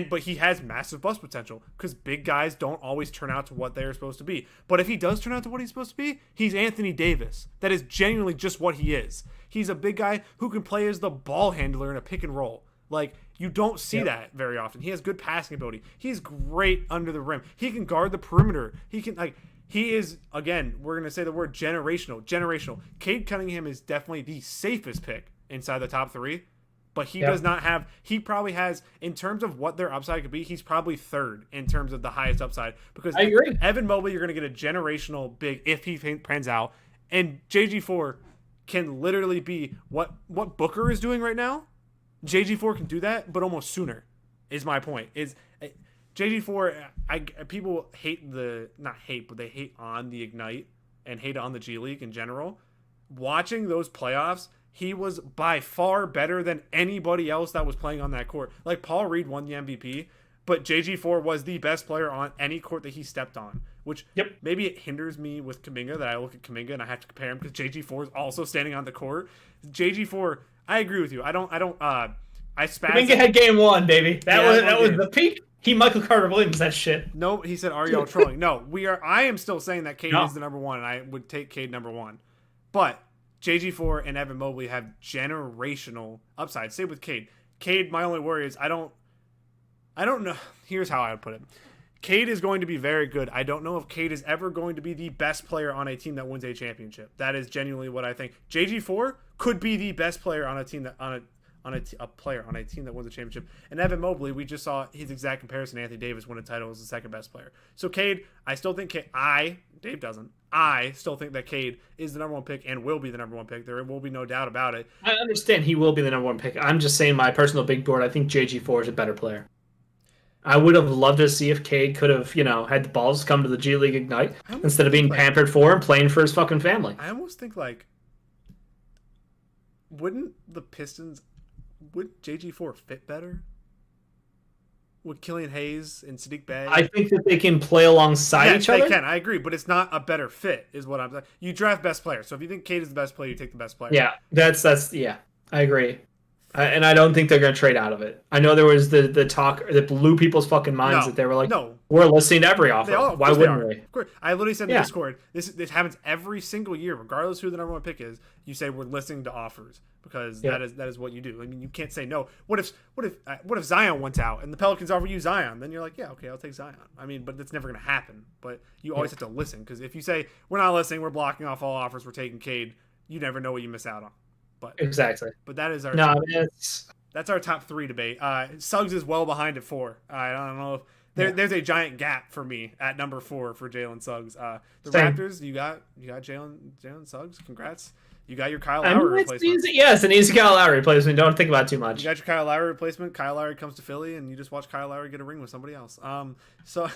But he has massive bust potential, because big guys don't always turn out to what they're supposed to be. But if he does turn out to what he's supposed to be, he's Anthony Davis. That is genuinely just what he is. He's a big guy who can play as the ball handler in a pick and roll. Like, you don't see that very often. He has good passing ability. He's great under the rim. He can guard the perimeter. He is, again, we're going to say the word generational. Cade Cunningham is definitely the safest pick inside the top 3. But he does not have, he probably has, in terms of what their upside could be, he's probably 3rd in terms of the highest upside. Because I agree. Evan Mobley, you're going to get a generational big if he pans out. And JG4 can literally be what Booker is doing right now. JG4 can do that, but almost sooner, is my point. Is JG4, people hate but they hate on the Ignite and hate on the G League in general. Watching those playoffs, he was by far better than anybody else that was playing on that court. Like, Paul Reed won the MVP, but JG4 was the best player on any court that he stepped on, which maybe it hinders me with Kuminga, that I look at Kuminga and I have to compare him because JG4 is also standing on the court. JG4, I agree with you. I spazzed. Kuminga had game 1, baby. That was the peak. He Michael Carter Williams that shit. No, he said, are y'all trolling? No, I am still saying that Cade is the #1, and I would take Cade #1. But JG4 and Evan Mobley have generational upside. Same with Cade. Cade, my only worry is I don't know. Here's how I would put it. Cade is going to be very good. I don't know if Cade is ever going to be the best player on a team that wins a championship. That is genuinely what I think. JG4 could be the best player on a team that a player on a team that wins a championship. And Evan Mobley, we just saw his exact comparison. Anthony Davis won a title as the 2nd best player. So Cade, I still think Dave doesn't. I still think that Cade is the #1 pick and will be the #1 pick. There will be no doubt about it. I understand he will be the #1 pick. I'm just saying my personal big board, I think JG4 is a better player. I would have loved to see if Cade could have, had the balls come to the G League Ignite instead of being pampered for and playing for his fucking family. I almost think, like, wouldn't JG4 fit better with Killian Hayes and Sadiq Bey? I think that they can play alongside each other. They can. I agree, but it's not a better fit, is what I'm saying. You draft best player. So if you think Cade is the best player, you take the best player. Yeah, that's I agree. And I don't think they're going to trade out of it. I know there was the talk that blew people's fucking minds that they were like, no, we're listening to every offer. Why wouldn't we? Of course. I literally said in the Discord, this happens every single year, regardless who the number one pick is. You say we're listening to offers because that is what you do. I mean, you can't say no. What if Zion went out and the Pelicans offer you Zion? Then you're like, yeah, okay, I'll take Zion. I mean, but that's never going to happen. But you always have to listen, because if you say we're not listening, we're blocking off all offers, we're taking Cade, you never know what you miss out on. But exactly. But that is our that's our top 3 debate. Suggs is well behind at 4. I don't know if there's a giant gap for me at number 4 for Jalen Suggs. The Same. Raptors, you got Jalen Suggs. Congrats. You got your Kyle Lowry replacement. Yes, an easy Kyle Lowry replacement. Don't think about it too much. You got your Kyle Lowry replacement. Kyle Lowry comes to Philly, and you just watch Kyle Lowry get a ring with somebody else. So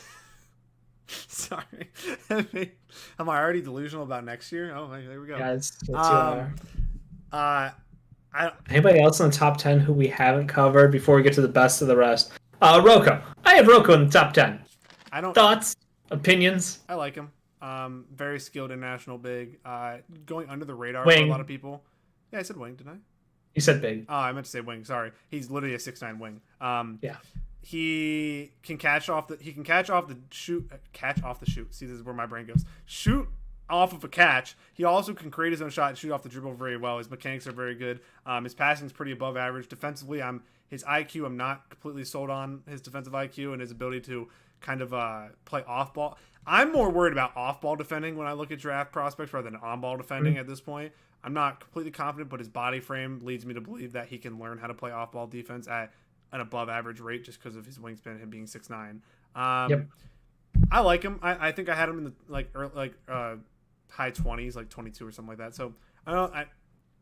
sorry. Am I already delusional about next year? Oh, there we go. Yeah, anybody else in the top 10 who we haven't covered before we get to the best of the rest? Rocco. I have Rocco in the top 10. Thoughts, opinions? I like him. Very skilled international big. Going under the radar wing. For a lot of people. Yeah, I said wing, didn't I? You said big. Oh, I meant to say wing. Sorry. He's literally a 6'9" wing. Yeah. He can catch off the shoot. See, this is where my brain goes. Shoot off of a catch. He also can create his own shot and shoot off the dribble very well. His mechanics are very good. His passing is pretty above average. Defensively, his IQ, I'm not completely sold on his defensive IQ and his ability to kind of play off ball. I'm more worried about off ball defending when I look at draft prospects rather than on ball defending at this point. I'm not completely confident, but his body frame leads me to believe that he can learn how to play off ball defense at an above average rate just because of his wingspan, him being 6'9". I like him. I think I had him in the high 20s, like 22 or something like that. So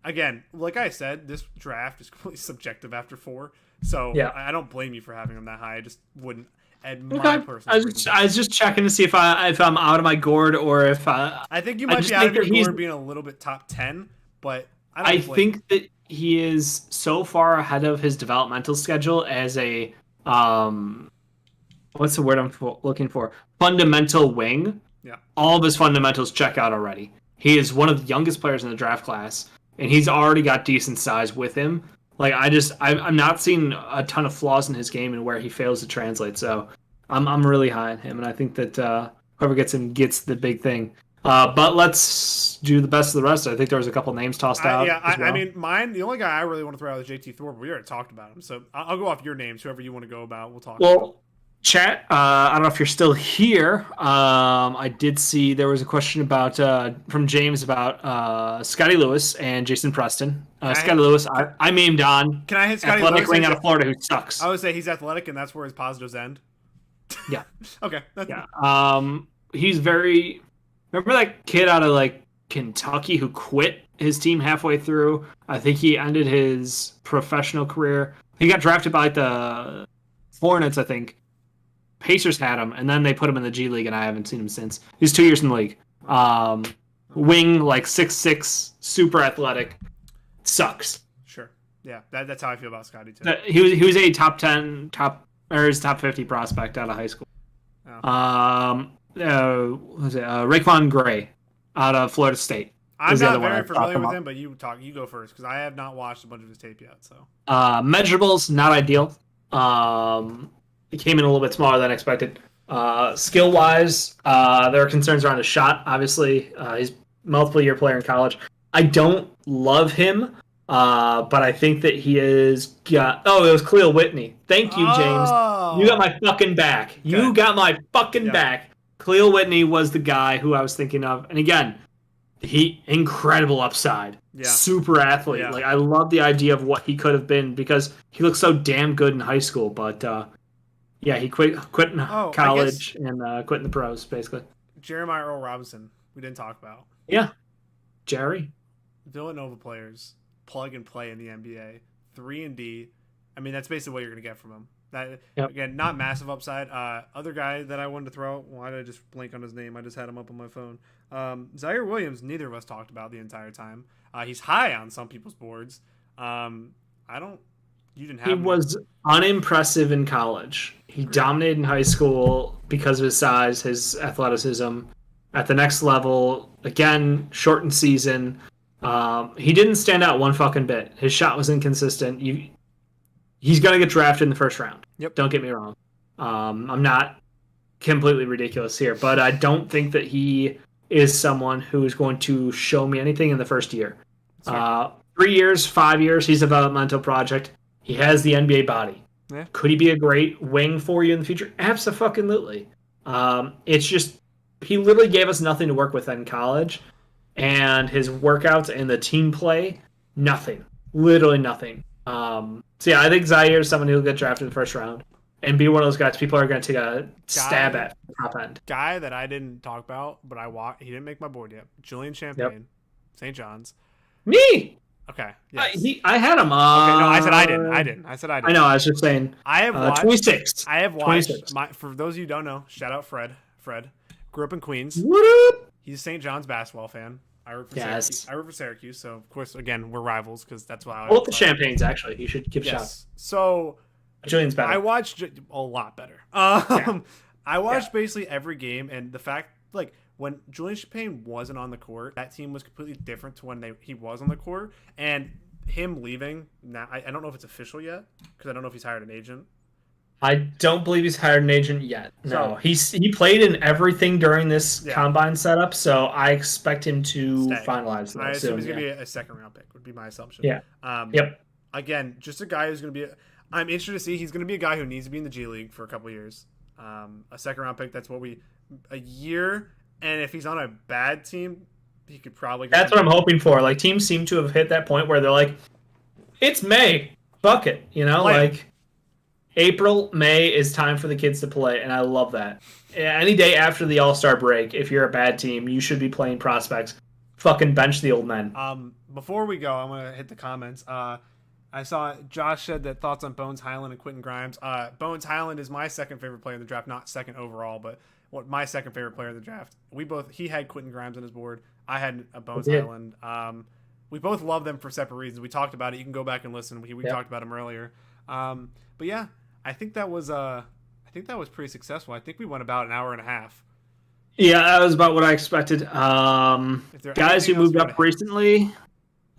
again, like I said, this draft is completely subjective after 4. So I don't blame you for having him that high. I just wouldn't. I was just checking to see if I'm out of my gourd or if I think you might be out of your gourd being a little bit top 10, but I think that he is so far ahead of his developmental schedule as a what's the word I'm looking for? Fundamental wing. Yeah. All of his fundamentals check out already. He is one of the youngest players in the draft class, and he's already got decent size with him. Like I'm not seeing a ton of flaws in his game and where he fails to translate. So I'm really high on him, and I think that whoever gets him gets the big thing. But let's do the best of the rest. I think there was a couple names tossed out. I mean, the only guy I really want to throw out is JT Thorpe. We already talked about him, so I'll go off your names. Whoever you want to go about, we'll talk. About. Chat. I don't know if you're still here. I did see there was a question about from James about Scotty Lewis and Jason Preston. Scotty Lewis, I'm aimed on. Can I hit Scotty Lewis? Athletic wing out of Florida who sucks. I would say he's athletic, and that's where his positives end. Yeah. Okay. Yeah. He's very. Remember that kid out of Kentucky who quit his team halfway through? I think he ended his professional career. He got drafted by the Hornets, I think. Pacers had him, and then they put him in the G League, and I haven't seen him since. He's 2 years in the league. Wing, 6'6", super athletic. Sucks. Sure. Yeah, that's how I feel about Scotty, too. He was a top 10, his top 50 prospect out of high school. Oh. Raekwon Gray out of Florida State. I'm not very familiar with him, but you go first, because I have not watched a bunch of his tape yet. So measurables, not ideal. He came in a little bit smaller than expected. Skill-wise, there are concerns around his shot. Obviously, he's a multiple-year player in college. I don't love him, but I think that he is got... Oh, it was Khalil Whitney. Thank you, James. You got my fucking back. You got my fucking back. Khalil Whitney was the guy who I was thinking of. And again, incredible upside. Yeah. Super athlete. Yeah. I love the idea of what he could have been because he looked so damn good in high school, but... yeah, he quit in college and quit in the pros, basically. Jeremiah Earl Robinson, we didn't talk about. Yeah. Jerry. Villanova players, plug and play in the NBA, 3-and-D. I mean, that's basically what you're going to get from him. Again, not massive upside. Other guy that I wanted to throw out, why did I just blank on his name? I just had him up on my phone. Zaire Williams, neither of us talked about the entire time. He's high on some people's boards. You didn't have him. Was unimpressive in college. He dominated in high school because of his size, his athleticism. At the next level, again, shortened season. He didn't stand out one fucking bit. His shot was inconsistent. He's going to get drafted in the first round. Yep. Don't get me wrong. I'm not completely ridiculous here, but I don't think that he is someone who is going to show me anything in the first year. 3 years, 5 years, he's a developmental project. He has the NBA body. Yeah. Could he be a great wing for you in the future? Absolutely. It's just he literally gave us nothing to work with in college, and his workouts and the team play, nothing. Literally nothing. So yeah, I think Zaire is someone who'll get drafted in the first round and be one of those guys people are going to take a stab at top end. Guy that I didn't talk about, but he didn't make my board yet. Julian Champagne, St. John's. Me. Okay. Yes. I had him. Okay, no, I said I didn't. I know. I was just saying. I have watched 26. I have watched. For those of you who don't know, shout out Fred. Fred grew up in Queens. What up? He's a St. John's basketball fan. I root for Yes. Syracuse. I root for Syracuse, so of course, again, we're rivals because that's why. Both the Champagnes, actually. You should give shots. So Julian's better. I watched a lot better. I watched basically every game, and the fact, like, when Julian Champagne wasn't on the court, that team was completely different to when he was on the court. And him leaving, now I don't know if it's official yet, because I don't know if he's hired an agent. I don't believe he's hired an agent yet. No, he played in everything during this combine setup, so I expect him to finalize that. I assume he's going to be a second-round pick, would be my assumption. Yeah. Yep. Again, just a guy who's going to be I'm interested to see. He's going to be a guy who needs to be in the G League for a couple of years. A second-round pick, that's what a year, and if he's on a bad team, he could probably... That's what I'm hoping for. Like, teams seem to have hit that point where they're like, it's May. Fuck it. You know, like... April, May is time for the kids to play, and I love that. Any day after the All-Star break, if you're a bad team, you should be playing prospects. Fucking bench the old men. Before we go, I'm going to hit the comments. I saw Josh said that thoughts on Bones Highland and Quentin Grimes. Bones Highland is my second favorite player in the draft, not second overall, but my second favorite player in the draft. He had Quentin Grimes on his board. I had a Bones Highland. We both love them for separate reasons. We talked about it. You can go back and listen. We talked about him earlier. But yeah. I think that was pretty successful. I think we went about an hour and a half. Yeah, that was about what I expected. Guys who moved up recently,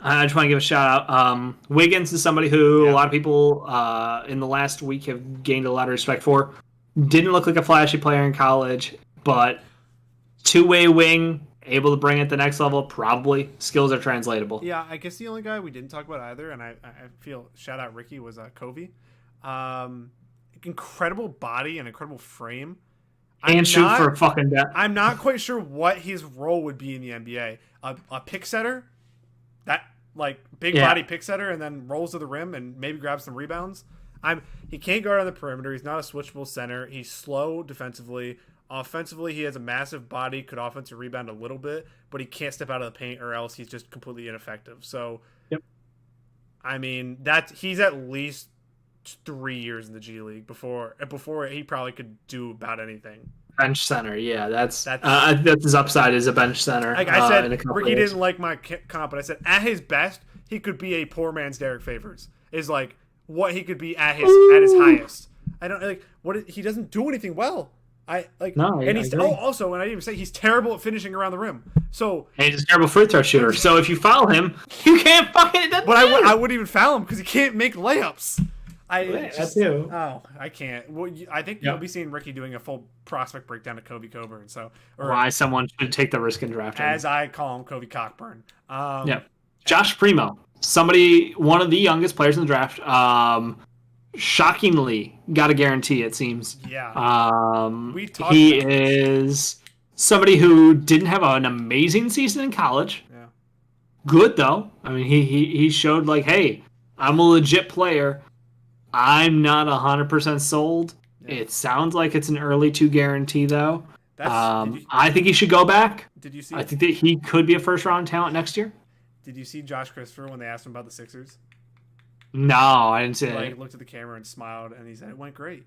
I just want to give a shout out. Wiggins is somebody who a lot of people in the last week have gained a lot of respect for. Didn't look like a flashy player in college, but two-way wing, able to bring it to the next level, probably. Skills are translatable. Yeah, I guess the only guy we didn't talk about either, and I feel shout out Ricky, was Covey. Incredible body and incredible frame. And shoot for a fucking death. I'm not quite sure what his role would be in the NBA. A pick setter, that like big body pick setter, and then rolls to the rim and maybe grabs some rebounds. He can't guard on the perimeter. He's not a switchable center. He's slow defensively. Offensively, he has a massive body, could offensive rebound a little bit, but he can't step out of the paint or else he's just completely ineffective. So, I mean, he's at least 3 years in the G League before he probably could do about anything. Bench center, yeah, that's his upside is a bench center. Like I said, Ricky didn't like my comp, but I said at his best he could be a poor man's Derek Favors. Is like what he could be at his highest. I don't like he doesn't do anything well. Also, and I didn't even say he's terrible at finishing around the rim. So and he's a terrible free throw shooter. So if you foul him, you can't fucking. But I wouldn't even foul him because he can't make layups. I can't. Well, I think you'll be seeing Ricky doing a full prospect breakdown of Kobe Coburn. So, why someone should take the risk and draft him, as I call him, Kobe Cockburn. Josh Primo, one of the youngest players in the draft. Shockingly, got a guarantee. It seems. Yeah. He is somebody who didn't have an amazing season in college. Yeah. Good though. I mean, he showed like, hey, I'm a legit player. I'm not 100% sold. Yeah. It sounds like it's an early 2 guarantee, though. I think he should go back. Did you see? I think that he could be a first-round talent next year. Did you see Josh Christopher when they asked him about the Sixers? No, I didn't see it. He looked at the camera and smiled, and he said it went great.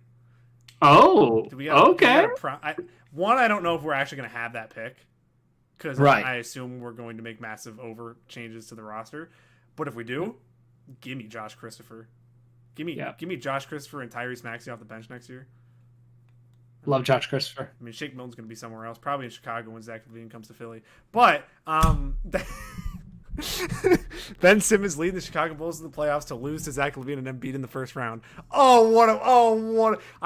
Oh, okay. I don't know if we're actually going to have that pick because I assume we're going to make massive over changes to the roster. But if we do, give me Josh Christopher. Give me Josh Christopher and Tyrese Maxey off the bench next year. Love Josh Christopher. I mean, Shake Milton's going to be somewhere else, probably in Chicago when Zach LaVine comes to Philly. But Ben Simmons leading the Chicago Bulls in the playoffs to lose to Zach LaVine and Embiid in the first round. I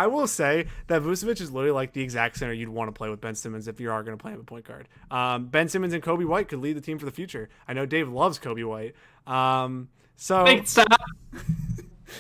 will say that Vucevic is literally like the exact center you'd want to play with Ben Simmons if you are going to play him at point guard. Ben Simmons and Kobe White could lead the team for the future. I know Dave loves Kobe White. Stop.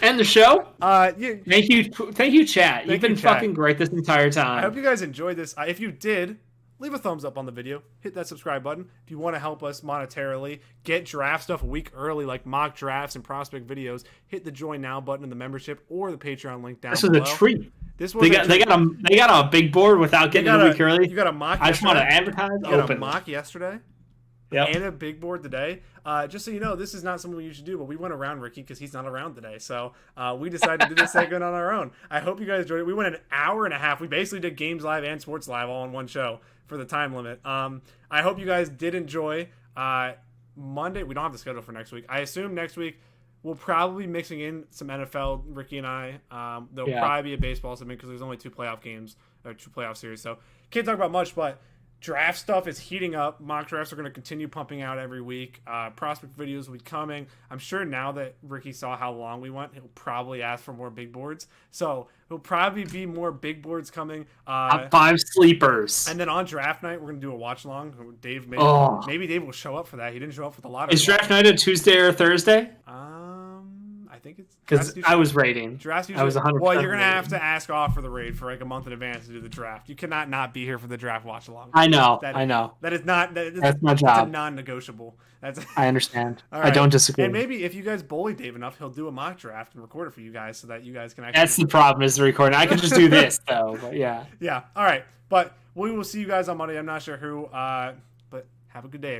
End the show. Thank you, chat. You've been fucking great this entire time. I hope you guys enjoyed this. If you did, leave a thumbs up on the video. Hit that subscribe button. If you want to help us monetarily, get draft stuff a week early, like mock drafts and prospect videos, hit the join now button in the membership or the Patreon link down below. This was a treat. They got a big board without getting a week early. You got a mock. I just want to advertise. You got a mock yesterday. Yep. And a big board today. Just so you know, this is not something you should do, but we went around Ricky because he's not around today. So we decided to do this segment on our own. I hope you guys enjoyed it. We went an hour and a half. We basically did Games Live and Sports Live all in one show for the time limit. I hope you guys did enjoy. Monday, we don't have the schedule for next week. I assume next week we'll probably be mixing in some NFL, Ricky and I. There'll probably be a baseball segment because there's only 2 playoff games or 2 playoff series. So can't talk about much, but draft stuff is heating up. Mock drafts are going to continue pumping out every week. Prospect videos will be coming. I'm sure now that Ricky saw how long we went, he'll probably ask for more big boards. So there'll probably be more big boards coming. 5 sleepers. And then on draft night, we're going to do a watch along. Dave, maybe Dave will show up for that. He didn't show up for the lottery. Is draft night a Tuesday or Thursday? I think it's because I was raiding. I was 100%. Well, you're gonna have to ask off for the raid for like a month in advance to do the draft. You cannot not be here for the draft watch along. I know. That is not. That's my job. It's a non-negotiable. I understand. Right. I don't disagree. And maybe if you guys bully Dave enough, he'll do a mock draft and record it for you guys so that you guys can actually. That's the problem is the recording. I can just do this though. But yeah. Yeah. All right. But we will see you guys on Monday. I'm not sure who. But have a good day.